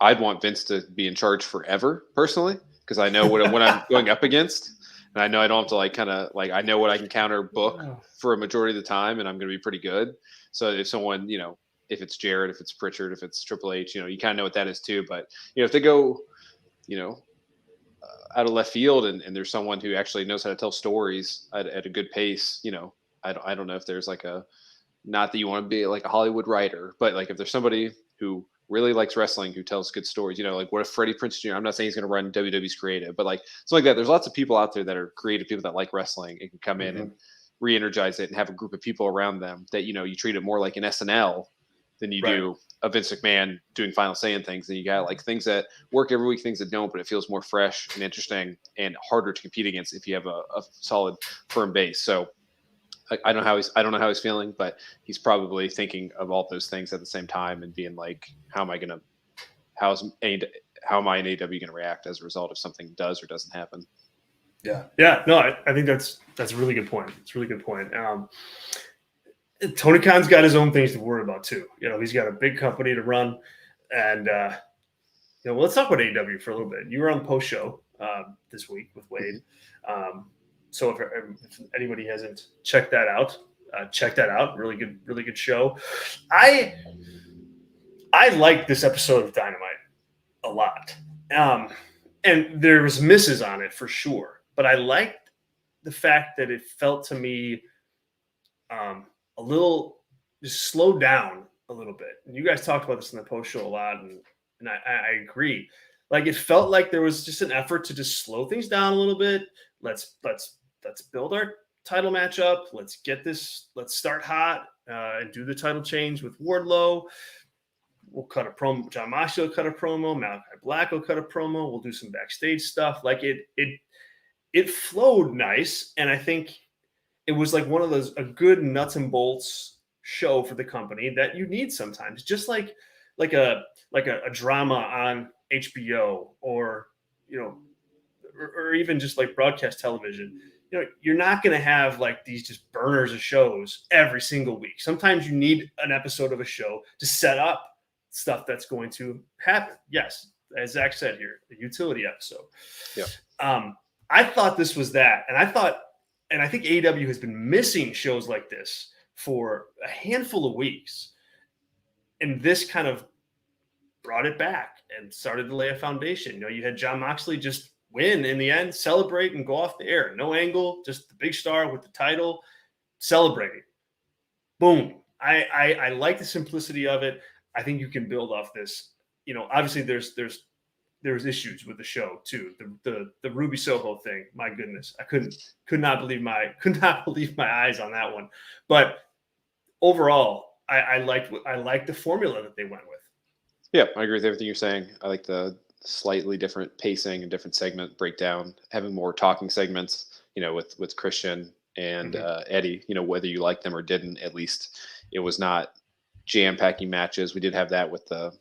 Speaker 2: I'd want Vince to be in charge forever personally, because I know what I'm going up against, and I know I don't have to like kind of like I know what I can counter book for a majority of the time, and I'm going to be pretty good. So if someone if it's Jarrett, if it's Pritchard, if it's Triple H, you kind of know what that is too. But if they go out of left field and there's someone who actually knows how to tell stories at a good pace, I don't know if there's like a, not that you want to be like a Hollywood writer, but like if there's somebody who really likes wrestling, who tells good stories, like what if Freddie Prinze Jr., I'm not saying he's going to run WWE's creative, but like something like that. There's lots of people out there that are creative people that like wrestling and can come in and re-energize it and have a group of people around them that, you treat it more like an SNL than you do a Vince McMahon doing Final Say and things. And you got like things that work every week, things that don't, but it feels more fresh and interesting and harder to compete against if you have a solid, firm base. So I don't know how he's feeling, but he's probably thinking of all those things at the same time and being like, how am I in AEW going to react as a result if something does or doesn't happen?
Speaker 1: Yeah. No, I think that's a really good point. It's a really good point. Tony Khan's got his own things to worry about too. He's got a big company to run, and let's talk about AEW for a little bit. You were on the post show this week with Wade. So if anybody hasn't checked that out, check that out. Really good show. I like this episode of Dynamite a lot. And there was misses on it for sure, but I liked the fact that it felt to me a little just slowed down a little bit. And you guys talked about this in the post show a lot, and I agree. Like it felt like there was just an effort to just slow things down a little bit. Let's build our title matchup. Let's start hot and do the title change with Wardlow. We'll cut a promo. John Moxley will cut a promo. Malachi Black will cut a promo. We'll do some backstage stuff. Like it flowed nice. And I think it was like one of those, a good nuts and bolts show for the company that you need sometimes, just like a drama on HBO or even just like broadcast television. You're not going to have like these just burners of shows every single week. Sometimes you need an episode of a show to set up stuff that's going to happen. Yes, as Zach said here, a utility episode. Yeah. I thought this was that, and I think AEW has been missing shows like this for a handful of weeks, and this kind of brought it back and started to lay a foundation. You had John Moxley just win in the end, celebrate and go off the air. No angle, just the big star with the title, celebrating. Boom. I like the simplicity of it. I think you can build off this. Obviously there's issues with the show too. The Ruby Soho thing. My goodness, I could not believe my eyes on that one. But overall, I like the formula that they went with.
Speaker 2: Yeah, I agree with everything you're saying. I like the slightly different pacing and different segment breakdown, having more talking segments, with Christian and Eddie, whether you liked them or didn't, at least it was not jam-packing matches. We did have that with the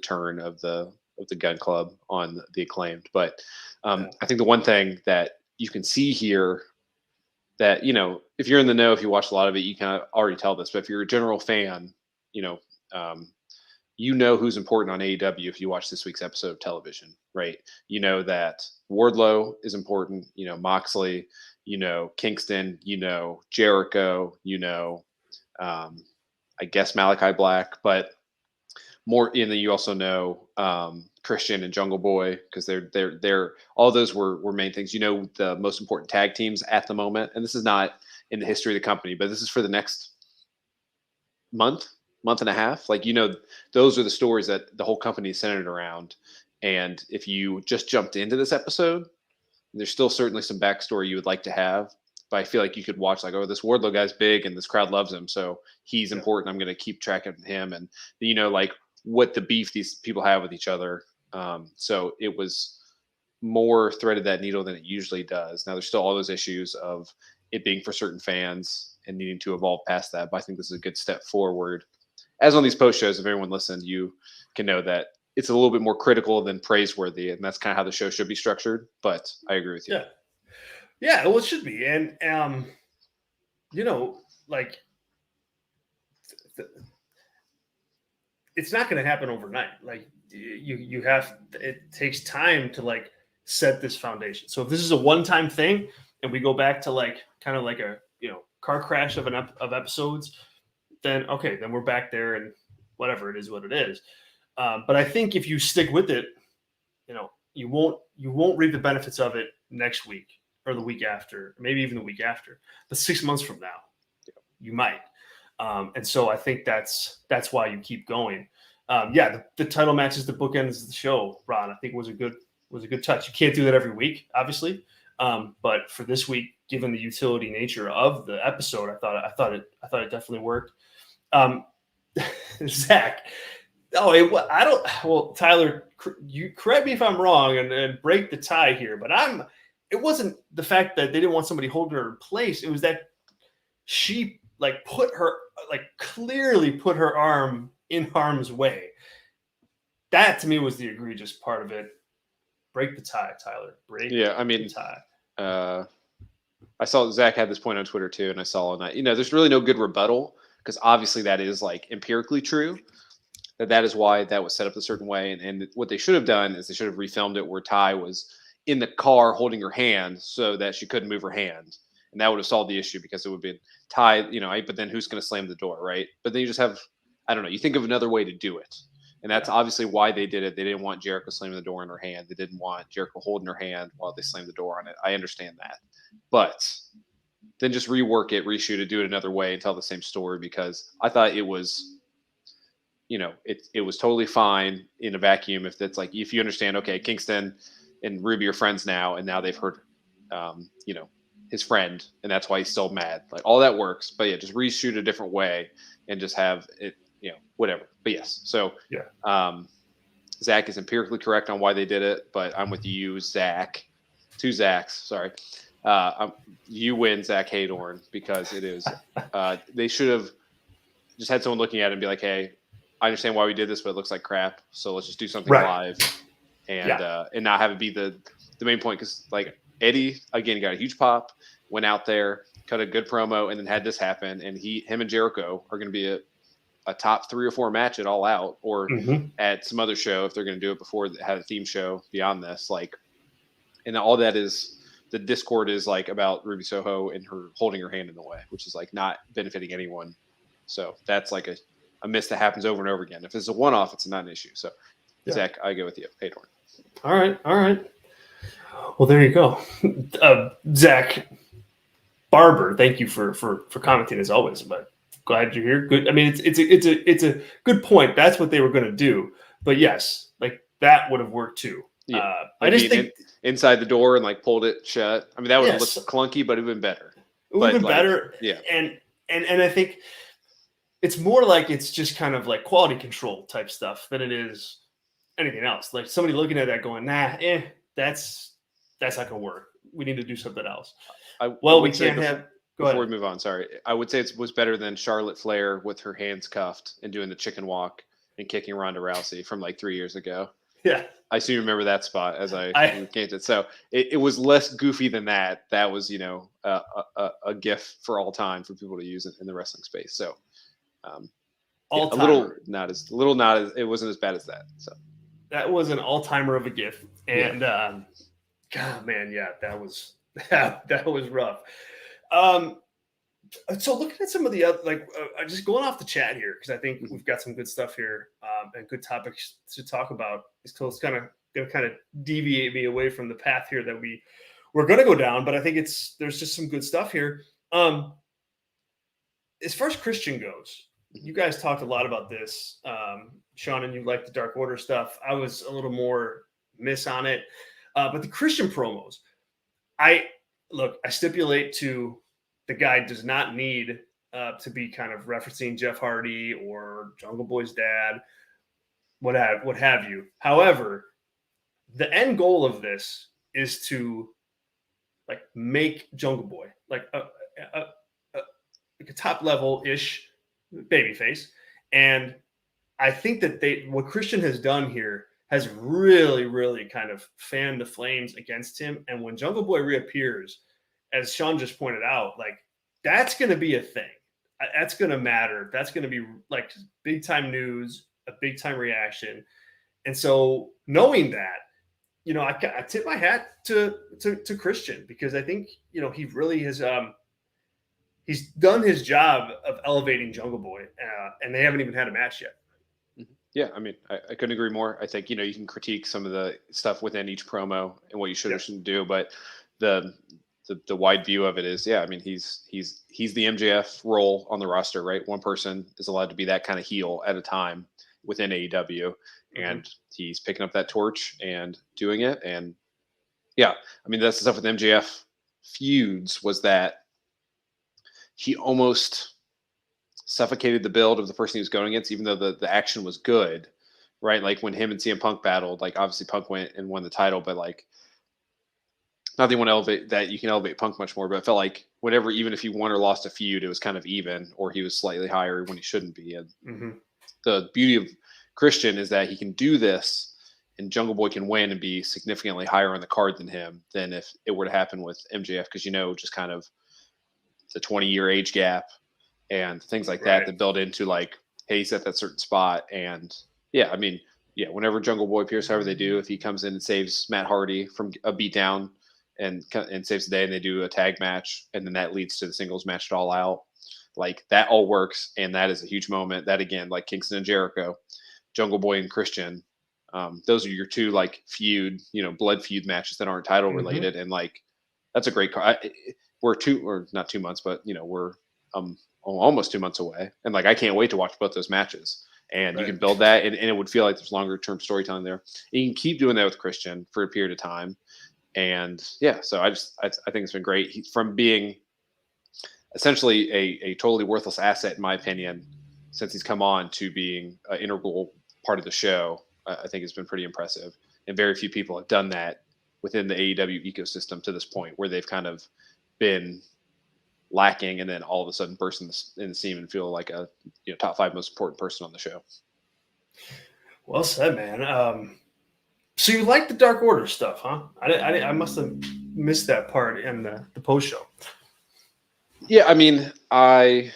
Speaker 2: turn of the Gun Club on the Acclaimed. But I think the one thing that you can see here that, if you're in the know, if you watch a lot of it, you kind of already tell this, but if you're a general fan, who's important on AEW if you watch this week's episode of television, right? You know that Wardlow is important, Moxley, Kingston, Jericho, I guess Malachi Black, but more in the, you also know Christian and Jungle Boy, because they're all those were main things. The most important tag teams at the moment, and this is not in the history of the company, but this is for the next month and a half. Those are the stories that the whole company is centered around. And if you just jumped into this episode, there's still certainly some backstory you would like to have. But I feel like you could watch this Wardlow guy's big and this crowd loves him, so he's important. I'm going to keep track of him, and what the beef these people have with each other. So it was more threaded that needle than it usually does. Now there's still all those issues of it being for certain fans and needing to evolve past that. But I think this is a good step forward. As on these post shows, if everyone listened, you can know that it's a little bit more critical than praiseworthy, and that's kind of how the show should be structured. But I agree with you.
Speaker 1: Yeah. Well, it should be, and it's not going to happen overnight. You have, it takes time to set this foundation. So if this is a one-time thing, and we go back to kind of like a car crash of episodes, then okay, then we're back there, and whatever, it is what it is. But I think if you stick with it, you won't reap the benefits of it next week or the week after, maybe even the week after, but 6 months from now, you might. And so I think that's why you keep going. The title matches, the bookends of the show, Ron, I think was a good touch. You can't do that every week, obviously. But for this week, given the utility nature of the episode, I thought it definitely worked. Zach, Tyler, you correct me if I'm wrong and break the tie here, but it wasn't the fact that they didn't want somebody holding her in place. It was that she clearly put her arm in harm's way. That to me was the egregious part of it. Break the tie, Tyler. The tie.
Speaker 2: I saw Zach had this point on Twitter too, and I saw on that, there's really no good rebuttal, because obviously that is empirically true. That is why that was set up a certain way. And what they should have done is they should have refilmed it where Ty was in the car holding her hand so that she couldn't move her hand. And that would have solved the issue, because it would be Ty, but then who's going to slam the door, right? But then you just have, I don't know, you think of another way to do it. And that's obviously why they did it. They didn't want Jericho slamming the door in her hand. They didn't want Jericho holding her hand while they slammed the door on it. I understand that. But then just rework it, reshoot it, do it another way, and tell the same story, because I thought it was, it was totally fine in a vacuum. If that's if you understand, okay, Kingston and Ruby are friends now, and now they've heard, his friend, and that's why he's still mad. All that works, but yeah, just reshoot a different way and just have it, whatever. But yes, so Zach is empirically correct on why they did it, but I'm with you, Zach. Two Zachs, sorry. You win, Zack Heydorn, because it is. They should have just had someone looking at it and be like, "Hey, I understand why we did this, but it looks like crap. So let's just do something live, and not have it be the main point." Because Eddie again got a huge pop, went out there, cut a good promo, and then had this happen. And him and Jericho are going to be a top 3 or 4 match at All Out, or at some other show if they're going to do it before they had a theme show beyond this. And all that is. The discord is about Ruby Soho and her holding her hand in the way, which is not benefiting anyone. So that's a miss that happens over and over again. If it's a one-off, it's not an issue. So Zach, I go with you. Heydorn.
Speaker 1: All right. Well, there you go. Zach Barber, thank you for commenting as always. But glad you're here. Good. I mean, it's a good point. That's what they were going to do. But yes, like that would have worked too.
Speaker 2: Yeah,
Speaker 1: I
Speaker 2: like
Speaker 1: just
Speaker 2: being
Speaker 1: think
Speaker 2: inside the door and like pulled it shut. I mean, that would have
Speaker 1: yes,
Speaker 2: looked clunky, but it would have been better.
Speaker 1: it would have
Speaker 2: But
Speaker 1: been
Speaker 2: like,
Speaker 1: better.
Speaker 2: yeah,
Speaker 1: And I think it's more like it's just kind of like quality control type stuff than it is anything else. Like somebody looking at that going, nah, that's not gonna work. We need to do something else.
Speaker 2: I
Speaker 1: Well, we
Speaker 2: would say
Speaker 1: can't have. Go
Speaker 2: before we
Speaker 1: ahead.
Speaker 2: move on, sorry, I would say it was better than Charlotte Flair with her hands cuffed and doing the chicken walk and kicking Ronda Rousey from like 3 years ago.
Speaker 1: Yeah,
Speaker 2: I seem to remember that spot as I
Speaker 1: I
Speaker 2: recanted. So it was less goofy than that. That was, a gif for all time for people to use in the wrestling space. So, yeah,
Speaker 1: all timer.
Speaker 2: it wasn't as bad as that. So
Speaker 1: That was an all timer of a gift,
Speaker 2: yeah.
Speaker 1: and God, man, yeah, that was that was rough. Um, so looking at some of the other, like, just going off the chat here because I think
Speaker 2: Mhm.
Speaker 1: we've got some good stuff here and good topics to talk about. So it's kind of going to kind of deviate me away from the path here that we're going to go down, but I think there's just some good stuff here. As far as Christian goes, you guys talked a lot about this, Sean, and you like the Dark Order stuff. I was a little more miss on it, but the Christian promos, I stipulate to the guy does not need to be kind of referencing Jeff Hardy or Jungle Boy's dad, what have you. However, the end goal of this is to like make Jungle Boy like a top level ish babyface, and I think that what Christian has done here has really, really kind of fanned the flames against him. And when Jungle Boy reappears, as Sean just pointed out, like that's going to be a thing. That's going to matter. That's going to be like big time news, a big time reaction. And so knowing that, I tip my hat to Christian because I think he really has. He's done his job of elevating Jungle Boy, and they haven't even had a match yet.
Speaker 2: Yeah, I mean, I couldn't agree more. I think you can critique some of the stuff within each promo and what you should or shouldn't do, but the the wide view of it is, yeah, I mean, he's the MJF role on the roster, right? One person is allowed to be that kind of heel at a time within AEW, and he's picking up that torch and doing it. And yeah, I mean, that's the stuff with MJF feuds was that he almost suffocated the build of the person he was going against, even though the action was good, right? Like when him and CM Punk battled, like obviously Punk went and won the title, but like not that you want to elevate that you can elevate Punk much more, but I felt like whenever, even if he won or lost a feud, it was kind of even, or he was slightly higher when he shouldn't be. And the beauty of Christian is that he can do this, and Jungle Boy can win and be significantly higher on the card than him than if it were to happen with MJF, because just kind of the 20-year age gap and things like that build into like, hey, he's at that certain spot. And yeah, I mean, yeah, whenever Jungle Boy appears, however they do, if he comes in and saves Matt Hardy from a beatdown and saves the day, and they do a tag match, and then that leads to the singles match at All Out, like that all works. And that is a huge moment. That again, like Kingston and Jericho, Jungle Boy and Christian, those are your two like feud, blood feud matches that aren't title related. And like, that's a great card. We're not 2 months, but we're almost 2 months away, and like I can't wait to watch both those matches. And you can build that, and it would feel like there's longer term storytelling there. And you can keep doing that with Christian for a period of time. And yeah, so I think it's been great. From being essentially a totally worthless asset, in my opinion, since he's come on, to being an integral part of the show, I think it's been pretty impressive. And very few people have done that within the AEW ecosystem to this point, where they've kind of been lacking and then all of a sudden burst in the seam and feel like a top 5 most important person on the show.
Speaker 1: Well said, man. So you like the Dark Order stuff, huh? I must have missed that part in the post show.
Speaker 2: Yeah, I mean, I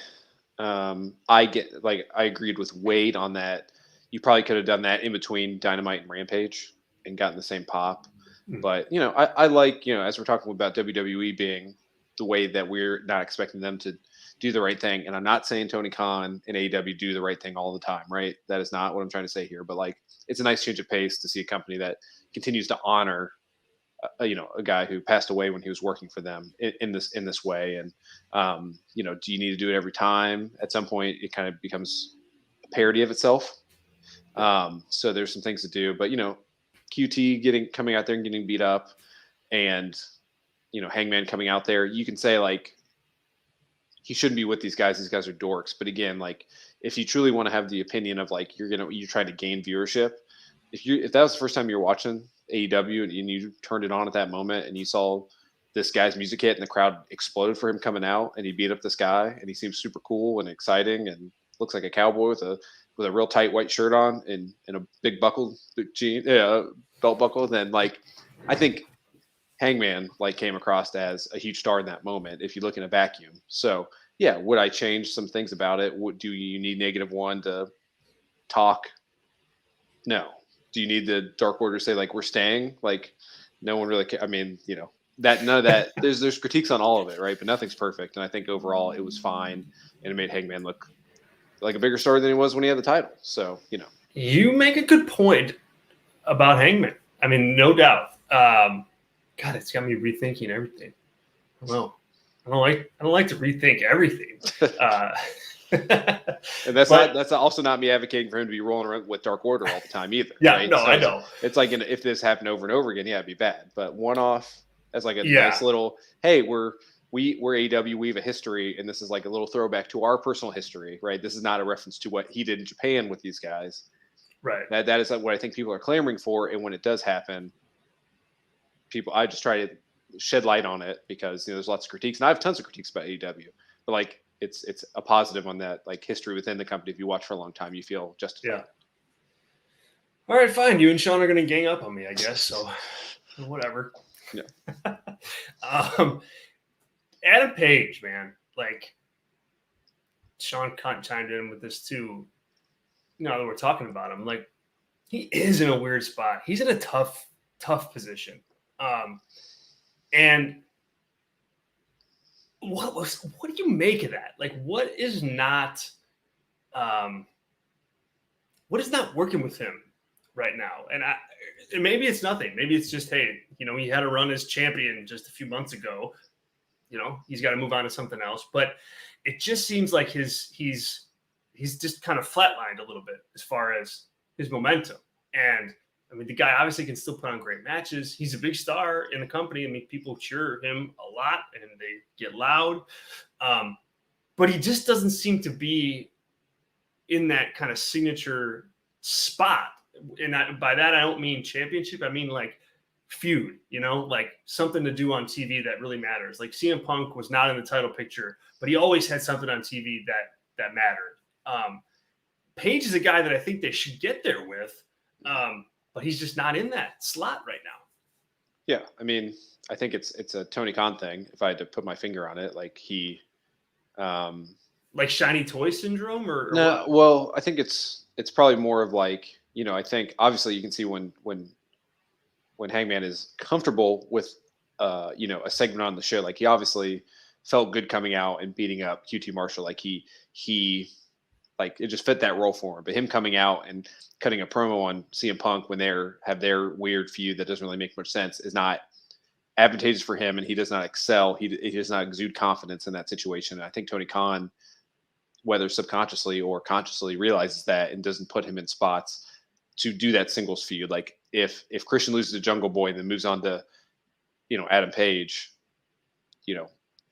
Speaker 2: get, like, I agreed with Wade on that. You probably could have done that in between Dynamite and Rampage and gotten the same pop. But I like, as we're talking about WWE being the way that we're not expecting them to do the right thing. And I'm not saying Tony Khan and AEW do the right thing all the time, right? That is not what I'm trying to say here. But like, it's a nice change of pace to see a company that continues to honor a guy who passed away when he was working for them in this way. And do you need to do it every time? At some point, it kind of becomes a parody of itself. So there's some things to do, but QT coming out there and getting beat up, and Hangman coming out there, you can say like he shouldn't be with these guys. These guys are dorks. But again, like if you truly want to have the opinion of like you're trying to gain viewership, if that was the first time you're watching AEW and you turned it on at that moment and you saw this guy's music hit and the crowd exploded for him coming out and he beat up this guy and he seems super cool and exciting and looks like a cowboy with a real tight white shirt on and a big buckled belt buckle, then like I think Hangman like came across as a huge star in that moment if you look in a vacuum. So yeah, would I change some things about it? Do you need -1 to talk? No. Do you need the Dark Order to say like we're staying? Like no one really I mean, that none of that there's critiques on all of it, right? But nothing's perfect. And I think overall it was fine and it made Hangman look like a bigger star than he was when he had the title. So,
Speaker 1: You make a good point about Hangman. I mean, no doubt. God, it's got me rethinking everything. I don't know. I don't like to rethink everything.
Speaker 2: And that's also not me advocating for him to be rolling around with Dark Order all the time either.
Speaker 1: Yeah,
Speaker 2: right?
Speaker 1: no,
Speaker 2: So
Speaker 1: I know.
Speaker 2: It's like if this happened over and over again, yeah, it'd be bad. But one off as like a nice little, hey, we're AEW, we have a history, and this is like a little throwback to our personal history, right? This is not a reference to what he did in Japan with these guys.
Speaker 1: Right.
Speaker 2: That is what I think people are clamoring for, and when it does happen, I just try to shed light on it because there's lots of critiques, and I have tons of critiques about AEW, but like it's a positive on that like history within the company. If you watch for a long time, you feel justified.
Speaker 1: Yeah. All right, fine. You and Sean are going to gang up on me, I guess. So whatever.
Speaker 2: Yeah.
Speaker 1: Adam Page, man, like Sean chimed in with this too. Now that we're talking about him, like he is in a weird spot. He's in a tough position. And what do you make of that? Like, what is not working with him right now? And maybe it's nothing. Maybe it's just, hey, he had a run as champion just a few months ago. He's got to move on to something else. But it just seems like he's just kind of flatlined a little bit as far as his momentum. And I mean, the guy obviously can still put on great matches. He's a big star in the company. I mean, people cheer him a lot and they get loud. But he just doesn't seem to be in that kind of signature spot. And by that, I don't mean championship. I mean like feud, like something to do on TV that really matters. Like CM Punk was not in the title picture, but he always had something on TV that mattered. Page is a guy that I think they should get there with. But he's just not in that slot right now.
Speaker 2: Yeah, I mean, I think it's a Tony Khan thing. If I had to put my finger on it, like he,
Speaker 1: like shiny toy syndrome, or
Speaker 2: no.
Speaker 1: what?
Speaker 2: Well, I think it's probably more of like I think obviously you can see when Hangman is comfortable with a segment on the show, like he obviously felt good coming out and beating up QT Marshall, like he. Like it just fit that role for him. But him coming out and cutting a promo on CM Punk when have their weird feud that doesn't really make much sense is not advantageous for him, and he does not excel. He does not exude confidence in that situation. And I think Tony Khan, whether subconsciously or consciously, realizes that and doesn't put him in spots to do that singles feud. Like if Christian loses to Jungle Boy and then moves on to Adam Page,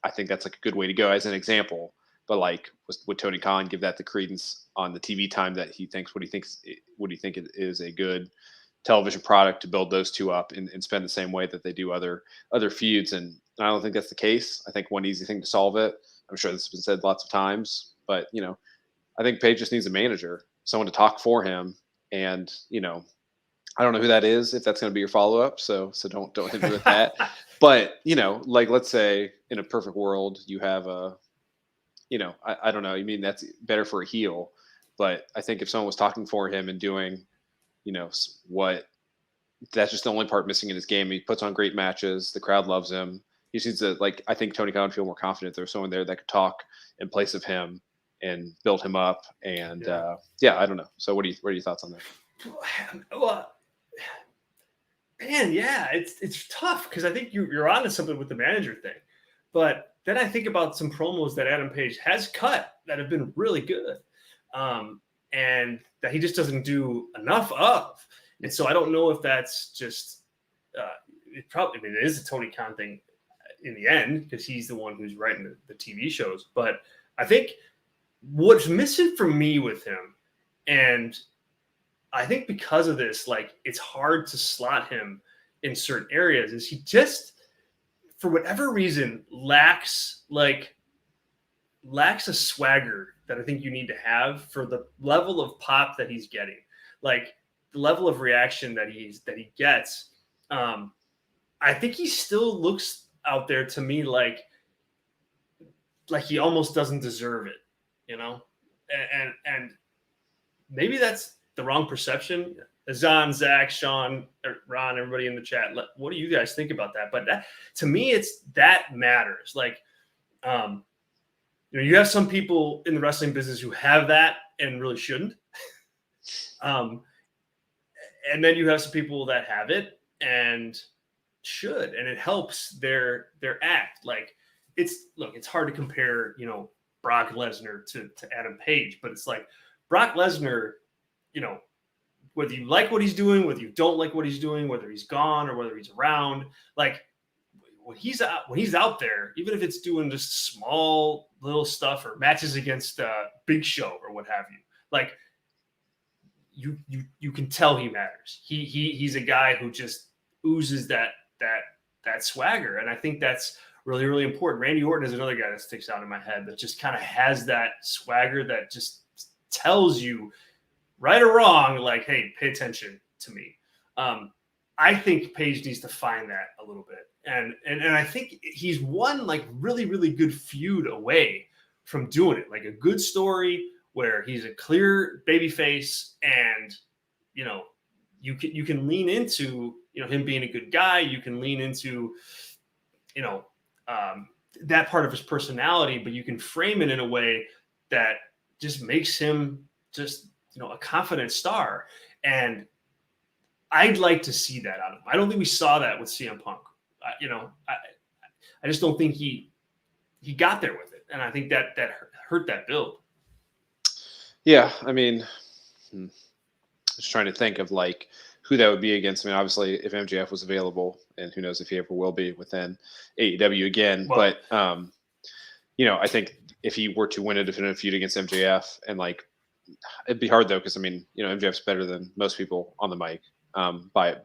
Speaker 2: I think that's like a good way to go as an example. But like, would Tony Khan give that the credence on the TV time that he thinks? Would he think it is a good television product to build those two up and spend the same way that they do other feuds? And I don't think that's the case. I think one easy thing to solve it. I'm sure this has been said lots of times, but I think Page just needs a manager, someone to talk for him, and I don't know who that is, if that's going to be your follow up. So don't hit me with that. But like let's say in a perfect world you have a I don't know. I mean, that's better for a heel, but I think if someone was talking for him and doing, what, that's just the only part missing in his game. He puts on great matches. The crowd loves him. He just needs to, like, I think Tony Khan would feel more confident if there was someone there that could talk in place of him and build him up. And I don't know. So what are your thoughts on that?
Speaker 1: Well, Man, yeah, it's tough because I think you're onto something with the manager thing. But then I think about some promos that Adam Page has cut that have been really good, and that he just doesn't do enough of. And so I don't know if that's just it probably. I mean, it is a Tony Khan thing in the end because he's the one who's writing the TV shows. But I think what's missing for me with him, and I think because of this, like it's hard to slot him in certain areas, is he just, for whatever reason, lacks a swagger that I think you need to have for the level of pop that he's getting, like the level of reaction that he gets. I think he still looks out there to me like he almost doesn't deserve it, you know, and maybe that's the wrong perception. Azan, Zach, Sean, Ron, everybody in the chat, what do you guys think about that? But that, to me, that matters. Like, you have some people in the wrestling business who have that and really shouldn't. And then you have some people that have it and should, and it helps their act. Like, it's hard to compare, Brock Lesnar to Adam Page, but it's like Brock Lesnar, whether you like what he's doing, whether you don't like what he's doing, whether he's gone or whether he's around, like when he's out there, even if it's doing just small little stuff or matches against Big Show or what have you, like you can tell he matters. He's a guy who just oozes that swagger, and I think that's really, really important. Randy Orton is another guy that sticks out in my head that just kind of has that swagger that just tells you, right or wrong, like, hey, pay attention to me. I think Page needs to find that a little bit. And I think he's one like really, really good feud away from doing it. Like a good story where he's a clear babyface and, you can lean into, him being a good guy. You can lean into, that part of his personality, but you can frame it in a way that just makes him just, a confident star. And I'd like to see that out of him. I don't think we saw that with CM Punk. I just don't think he got there with it. And I think that hurt that build.
Speaker 2: Yeah. I mean, just trying to think of like who that would be against. I mean, obviously if MJF was available, and who knows if he ever will be within AEW again, well, but I think if he were to win a definitive feud against MJF, and like, it'd be hard though, because I mean, MJF's better than most people on the mic by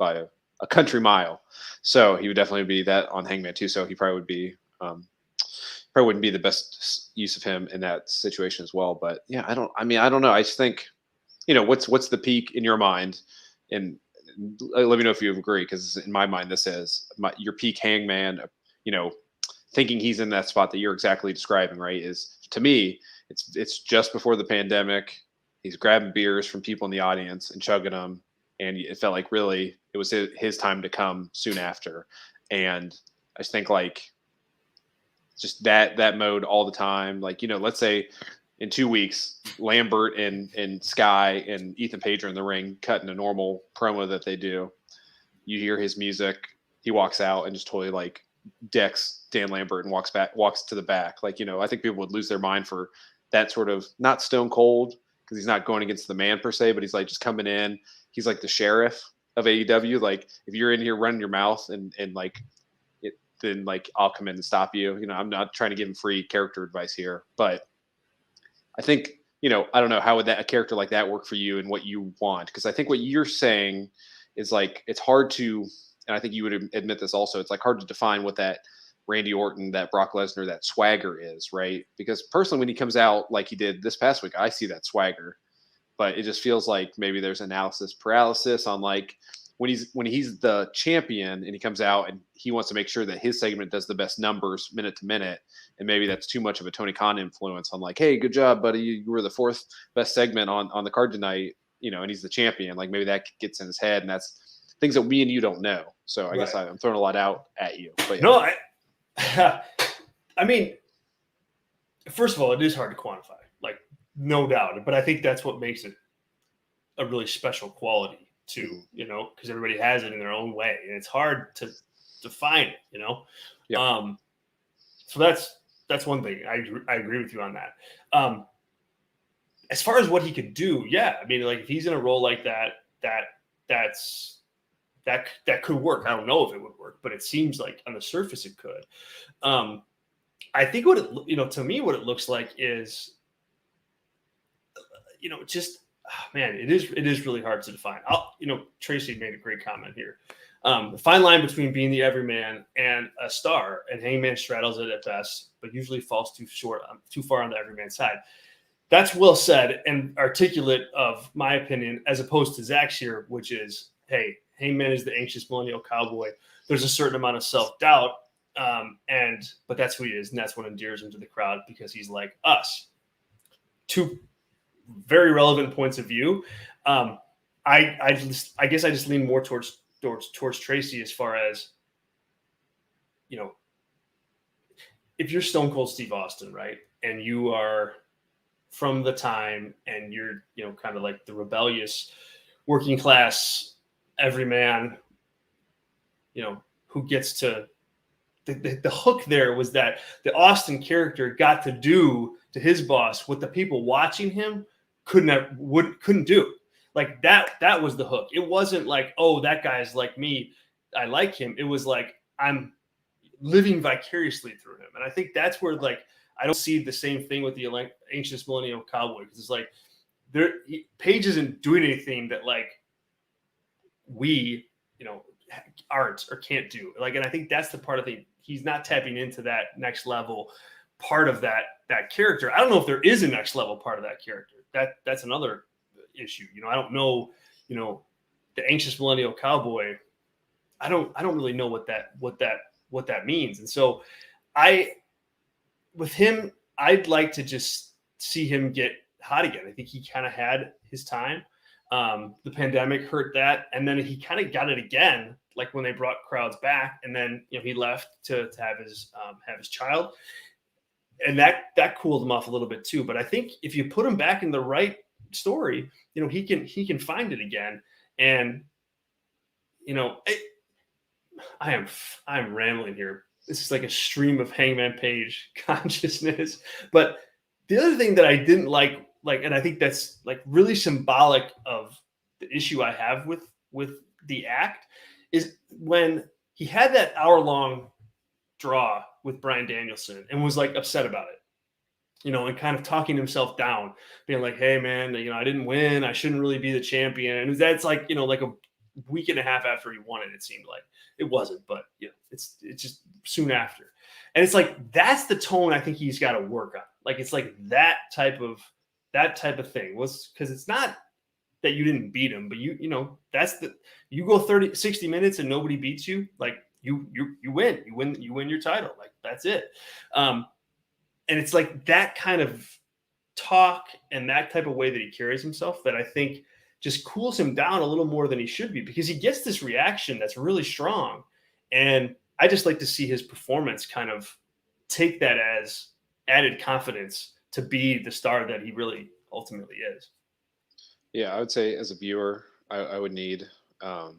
Speaker 2: a country mile. So he would definitely be that on Hangman too. So he probably would be probably wouldn't be the best use of him in that situation as well. But yeah, I don't know. I just think, what's the peak in your mind? And let me know if you agree, because in my mind, this is your peak Hangman, thinking he's in that spot that you're exactly describing, right? Is, to me, it's just before the pandemic. He's grabbing beers from people in the audience and chugging them. And it felt like really it was his time to come soon after. And I just think like just that mode all the time. Like, let's say in 2 weeks, Lambert and Sky and Ethan Page are in the ring cutting a normal promo that they do. You hear his music. He walks out and just totally like decks Dan Lambert and walks to the back. Like, I think people would lose their mind for that sort of, not stone cold, because he's not going against the man per se, but he's like just coming in. He's like the sheriff of AEW. Like, if you're in here running your mouth and like it, then like I'll come in and stop you. I'm not trying to give him free character advice here, but I think, I don't know, how would a character like that work for you and what you want? Because I think what you're saying is like, it's hard to, and I think you would admit this also, it's like hard to define what that Randy Orton, that Brock Lesnar, that swagger is, right? Because personally, when he comes out like he did this past week, I see that swagger, but it just feels like maybe there's analysis paralysis on like when he's the champion and he comes out and he wants to make sure that his segment does the best numbers minute to minute, and maybe that's too much of a Tony Khan influence on like, hey, good job, buddy, you were the 4th best segment on the card tonight, and he's the champion. Like, maybe that gets in his head, and that's things that we and you don't know. So I guess I'm throwing a lot out at you. But yeah.
Speaker 1: No, I mean, first of all, it is hard to quantify, like, no doubt. But I think that's what makes it a really special quality to, because everybody has it in their own way, and it's hard to define it,
Speaker 2: Yeah.
Speaker 1: So that's one thing. I agree with you on that. As far as what he could do, yeah, I mean, like if he's in a role like that could work. I don't know if it would work, but it seems like on the surface it could. I think to me, what it looks like is, just man, it is really hard to define. Tracy made a great comment here. The fine line between being the everyman and a star, and Hangman straddles it at best, but usually falls too far on the everyman side. That's well said and articulate of my opinion, as opposed to Zack's here, which is, hey, Hangman is the anxious millennial cowboy. There's a certain amount of self-doubt, but that's who he is, and that's what endears him to the crowd, because he's like us. Two very relevant points of view. I guess I just lean more towards Tracy, as far as, if you're Stone Cold Steve Austin, right, and you are from the time, and you're, kind of like the rebellious working class everyman, who gets to, the hook there was that the Austin character got to do to his boss what the people watching him couldn't do. Like that was the hook. It wasn't like, oh, that guy's like me, I like him. It was like, I'm living vicariously through him. And I think that's where, like, I don't see the same thing with the anxious millennial cowboy, because it's like Paige isn't doing anything that, like, we, aren't or can't do. Like, and I think that's the part of the, he's not tapping into that next level part of that character. I don't know if there is a next level part of that character. That's another issue. I don't know, the anxious millennial cowboy. I don't really know what that means. And so with him, I'd like to just see him get hot again. I think he kind of had his time. The pandemic hurt that, and then he kind of got it again, like when they brought crowds back, and then he left to have his child, and that cooled him off a little bit too. But I think if you put him back in the right story, he can find it again. And I'm rambling here. This is like a stream of Hangman Page consciousness. But the other thing that I didn't like, and I think that's like really symbolic of the issue I have with the act, is when he had that hour-long draw with Bryan Danielson and was like upset about it, and kind of talking himself down, being like, hey man, I didn't win. I shouldn't really be the champion. And that's like, like a week and a half after he won it seemed like. It wasn't, but it's just soon after. And it's like, that's the tone I think he's got to work on. Like, it's like that type of thing was, because it's not that you didn't beat him, but you go 60 minutes and nobody beats you. Like you win your title. Like, that's it. And it's like that kind of talk and that type of way that he carries himself that I think just cools him down a little more than he should be, because he gets this reaction that's really strong. And I just like to see his performance kind of take that as added confidence to be the star that he really ultimately is.
Speaker 2: Yeah, I would say as a viewer, I would need, I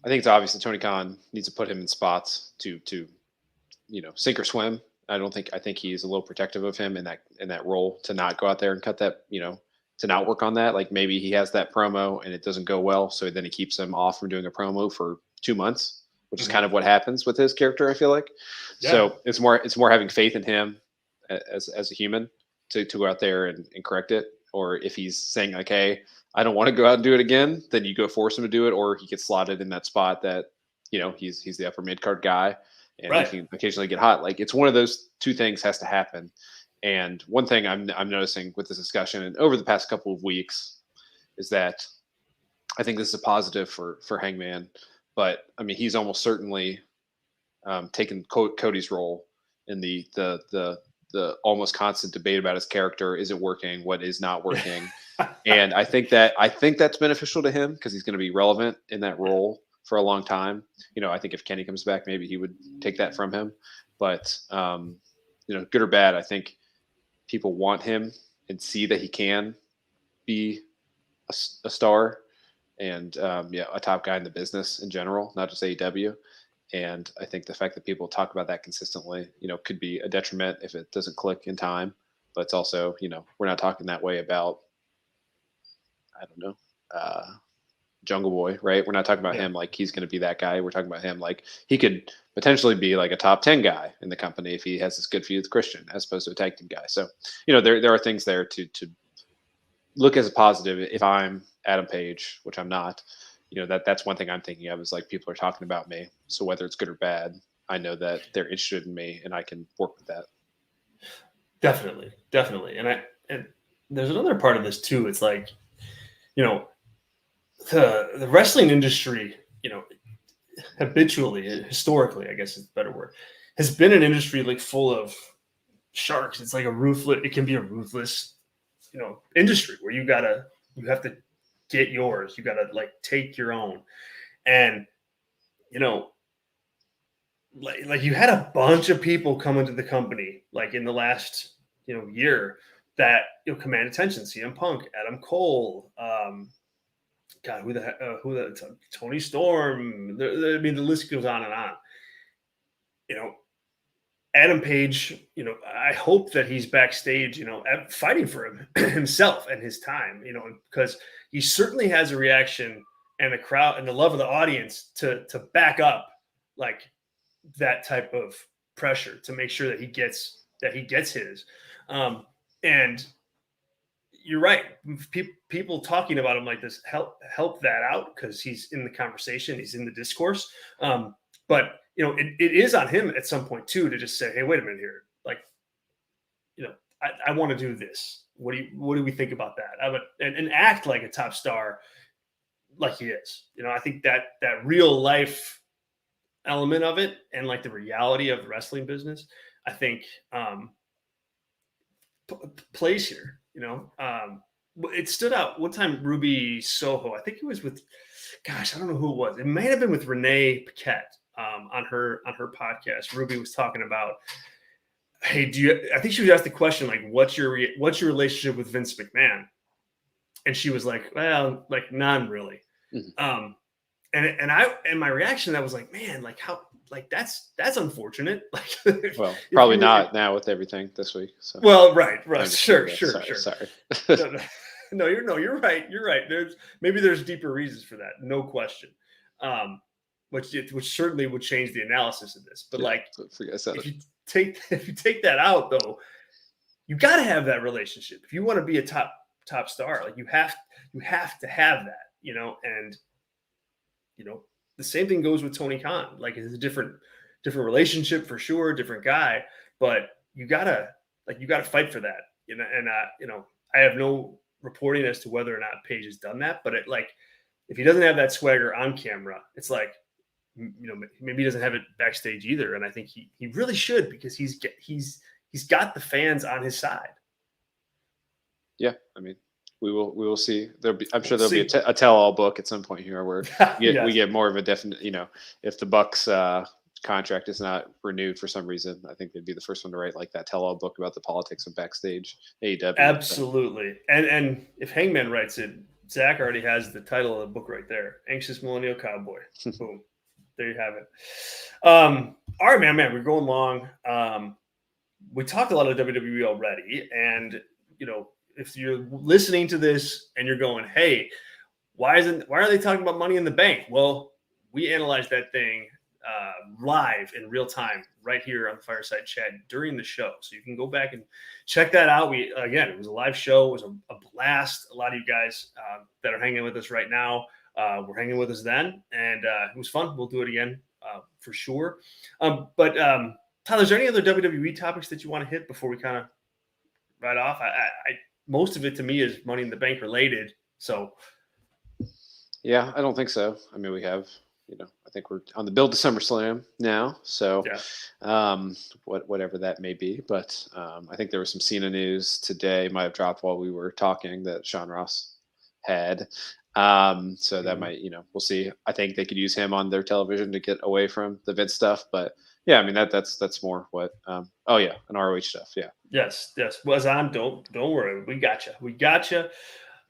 Speaker 2: think it's obvious that Tony Khan needs to put him in spots to sink or swim. I think he's a little protective of him in that role, to not go out there and cut that, to not work on that. Like, maybe he has that promo and it doesn't go well, so then he keeps him off from doing a promo for 2 months, which is kind of what happens with his character, I feel like. Yeah. So it's more having faith in him as a human to go out there and correct it. Or if he's saying like, hey, I don't want to go out and do it again, then you go force him to do it, or he gets slotted in that spot that, he's the upper mid card guy, and he can occasionally get hot. Like, it's one of those two things has to happen. And one thing I'm noticing with this discussion and over the past couple of weeks is that I think this is a positive for Hangman, but I mean, he's almost certainly taken Cody's role in the almost constant debate about his character. Is it working? What is not working? And I think that's beneficial to him, because he's going to be relevant in that role for a long time. I think if Kenny comes back, maybe he would take that from him. But good or bad, I think people want him and see that he can be a star and a top guy in the business in general, not just AEW. And I think the fact that people talk about that consistently, could be a detriment if it doesn't click in time. But it's also, we're not talking that way about, I don't know, Jungle Boy, right? We're not talking about him like he's going to be that guy. We're talking about him like he could potentially be like a top 10 guy in the company if he has this good feud with Christian, as opposed to a tag team guy. So, there are things there to look as a positive. If I'm Adam Page, which I'm not, that's one thing I'm thinking of is like people are talking about me. So whether it's good or bad, I know that they're interested in me and I can work with that.
Speaker 1: Definitely. And there's another part of this too. It's like, the wrestling industry, habitually, historically, I guess is a better word, has been an industry like full of sharks. It's like it can be a ruthless, industry where you have to get yours. You gotta like take your own. And, like you had a bunch of people come into the company, like in the last, year that, command attention. CM Punk, Adam Cole, God, Tony Storm. I mean, the list goes on and on. Adam Page, I hope that he's backstage, fighting for himself and his time, because he certainly has a reaction and a crowd and the love of the audience to back up like that type of pressure to make sure that he gets his. And you're right. People talking about him like this help that out because he's in the conversation, he's in the discourse. But it is on him at some point too to just say, "Hey, wait a minute here. Like, I want to do this. What do we think about that?" And act like a top star, like he is. I think that real life element of it and like the reality of the wrestling business, I think plays here. It stood out one time. Ruby Soho, I think it was with, gosh, I don't know who it was. It may have been with Renee Paquette on her podcast. Ruby was talking about, hey, I think she was asked the question like, what's your relationship with Vince McMahon? And she was like, well, like none really. Mm-hmm. And my reaction to that was like, man, like how, like that's unfortunate. Like,
Speaker 2: well, probably not now with everything this week. So.
Speaker 1: Well, right, sure.
Speaker 2: Sorry.
Speaker 1: No, you're right. You're right. There's deeper reasons for that, no question. Which certainly would change the analysis of this. But if you take that out, though, you got to have that relationship if you want to be a top star. Like you have to have that, and the same thing goes with Tony Khan. Like it's a different relationship for sure, different guy, but you gotta fight for that. And I have no reporting as to whether or not Page has done that, but if he doesn't have that swagger on camera, it's like, maybe he doesn't have it backstage either. And I think he really should, because he's got the fans on his side. Yeah.
Speaker 2: I mean, we will see. I'm sure there'll be a tell-all book at some point here where we get more of a definite, if the Bucks contract is not renewed for some reason, I think they'd be the first one to write like that tell-all book about the politics of backstage AEW.
Speaker 1: Absolutely. And if Hangman writes it, Zach already has the title of the book right there. Anxious Millennial Cowboy. Boom. There you have it. All right, man, we're going long. We talked a lot of WWE already, and if you're listening to this and you're going, hey, why are they talking about Money in the Bank? Well, we analyzed that thing live in real time right here on the Fireside Chat during the show. So you can go back and check that out. It was a live show. It was a blast. A lot of you guys that are hanging with us right now were hanging with us then, and it was fun. We'll do it again for sure. But Tyler, is there any other WWE topics that you want to hit before we kind of ride off? I most of it to me is Money in the Bank related. So,
Speaker 2: yeah, I don't think so. I mean, we have, I think we're on the build to SummerSlam now. So, whatever that may be. But I think there was some Cena news today, might have dropped while we were talking, that Sean Ross had. So that might, we'll see. I think they could use him on their television to get away from the Vince stuff. But yeah, I mean, that's more what, an ROH stuff. Yeah.
Speaker 1: Yes. Was on. Don't worry. We got you.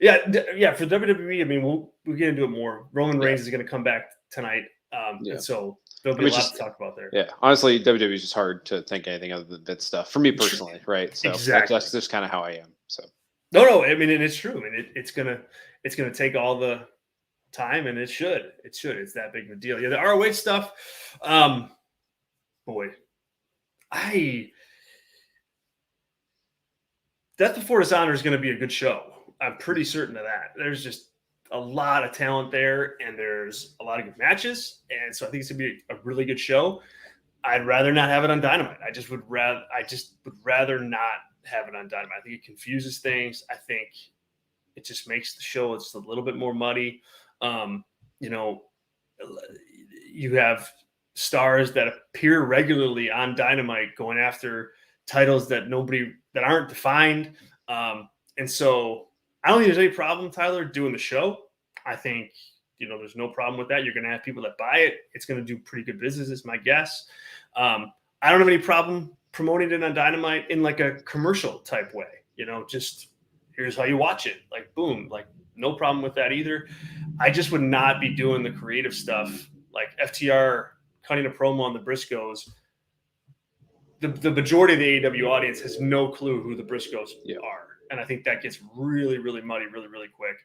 Speaker 1: Yeah. For WWE, I mean, we're going to do it more. Roman Reigns is going to come back tonight, and so there'll be a lot to talk about there.
Speaker 2: Yeah, honestly, WWE is just hard to think anything other than Vince stuff for me personally, right? So
Speaker 1: Exactly.
Speaker 2: that's just kind of how I am. So
Speaker 1: no, I mean, and it's true, and it's gonna take all the time, and it should. It's that big of a deal. Yeah, the ROH stuff. Boy, Death Before Dishonor is going to be a good show. I'm pretty certain of that. There's just a lot of talent there, and there's a lot of good matches, and so I think it's going to be a really good show. I'd rather not have it on Dynamite. I just would rather not have it on Dynamite. I think it confuses things. I think it just makes the show just a little bit more muddy. You have stars that appear regularly on Dynamite going after titles that aren't defined. And so I don't think there's any problem, Tyler, doing the show. I think, there's no problem with that. You're going to have people that buy it. It's going to do pretty good business, is my guess. I don't have any problem promoting it on Dynamite in like a commercial type way, just here's how you watch it. Like, boom, like no problem with that either. I just would not be doing the creative stuff like FTR cutting a promo on the Briscoes. The majority of the AEW audience has no clue who the Briscoes are. And I think that gets really, really muddy really, really quick.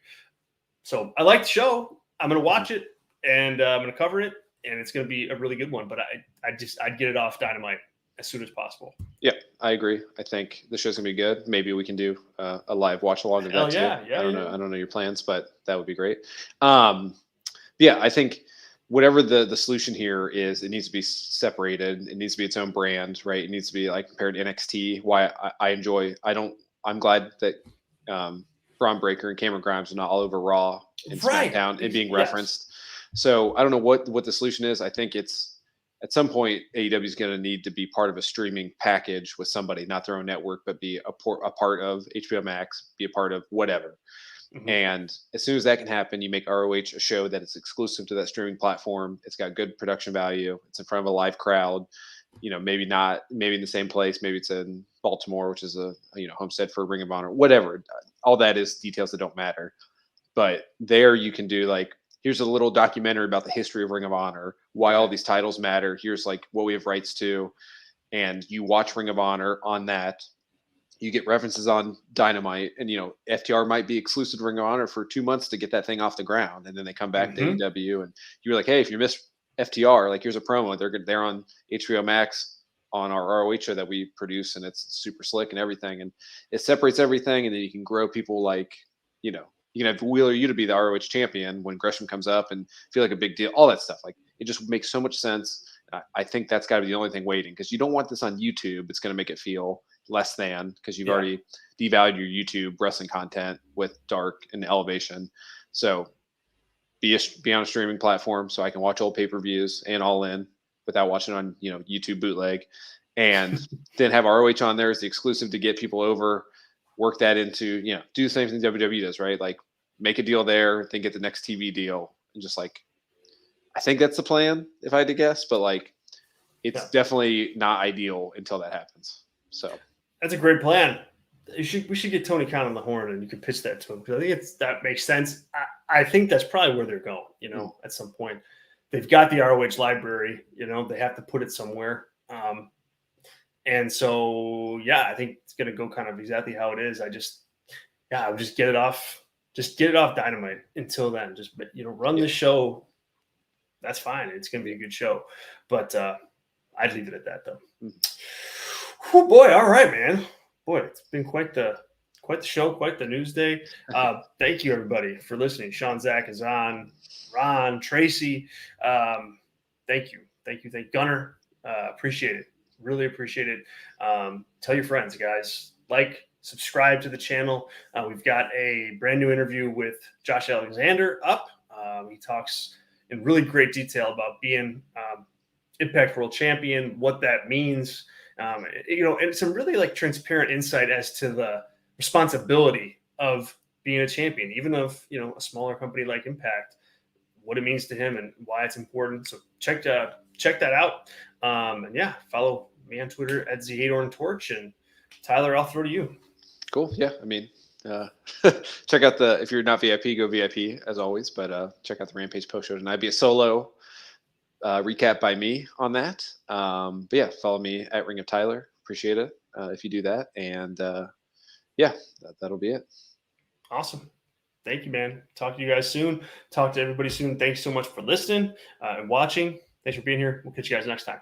Speaker 1: So I like the show. I'm going to watch it, and I'm going to cover it, and it's going to be a really good one. But I'd get it off Dynamite as soon as possible.
Speaker 2: Yeah, I agree. I think the show's going to be good. Maybe we can do a live watch along of that too. I don't know your plans, but that would be great. I think whatever the solution here is, it needs to be separated. It needs to be its own brand, right? It needs to be like compared to NXT. I'm glad that Braun Breaker and Cameron Grimes are not all over Raw and SmackDown and being referenced. So I don't know what the solution is. I think it's at some point AEW is going to need to be part of a streaming package with somebody, not their own network, but be a part of HBO Max, be a part of whatever. Mm-hmm. And as soon as that can happen, you make ROH a show that is exclusive to that streaming platform. It's got good production value. It's in front of a live crowd. Maybe in the same place. Maybe it's in Baltimore, which is a homestead for Ring of Honor, whatever. All that is details that don't matter. But there you can do like, here's a little documentary about the history of Ring of Honor, why all these titles matter. Here's like what we have rights to. And you watch Ring of Honor on that. You get references on Dynamite, and FTR might be exclusive to Ring of Honor for 2 months to get that thing off the ground, and then they come back to AEW, and you're like, hey, if you miss FTR, like here's a promo. They're on HBO Max on our ROH show that we produce, and it's super slick and everything, and it separates everything, and then you can grow people like you can have Wheeler Yuta be the ROH champion when Gresham comes up and feel like a big deal. All that stuff, like it just makes so much sense. I think that's got to be the only thing waiting, because you don't want this on YouTube. It's going to make it feel less than, because you've already devalued your YouTube wrestling content with Dark and Elevation. So be on a streaming platform so I can watch old pay-per-views and All In without watching on YouTube bootleg, and then have ROH on there as the exclusive to get people over. Work that into do the same thing WWE does, right? Like make a deal there, then get the next TV deal, and just like I think that's the plan if I had to guess, but like it's definitely not ideal until that happens. So
Speaker 1: that's a great plan. We should get Tony Khan on the horn, and you can pitch that to him, because I think that makes sense. I think that's probably where they're going. At some point, they've got the ROH library. They have to put it somewhere. And so I think it's going to go kind of exactly how it is. I would just get it off. Just get it off Dynamite until then. Just run the show. That's fine. It's going to be a good show, but I'd leave it at that though. Mm-hmm. Oh boy! All right, man. Boy, it's been quite the show, quite the news day. Thank you everybody for listening. Sean, Zach is on. Ron, Tracy. Thank you, Gunner. Appreciate it. Really appreciate it. Tell your friends, guys. Like, subscribe to the channel. We've got a brand new interview with Josh Alexander up. He talks in really great detail about being Impact World Champion, what that means, and some really like transparent insight as to the responsibility of being a champion, even of a smaller company like Impact, what it means to him and why it's important. So check that out. And follow me on Twitter @ZHeydornTorch, and Tyler, I'll throw to you.
Speaker 2: Cool. Yeah. I mean, check out if you're not VIP, go VIP as always, but check out the Rampage post show tonight. Be a solo recap by me on that. But yeah, follow me at Ring of Tyler. Appreciate it if you do that. And yeah, that'll be it.
Speaker 1: Awesome. Thank you, man. Talk to you guys soon. Talk to everybody soon. Thanks so much for listening and watching. Thanks for being here. We'll catch you guys next time.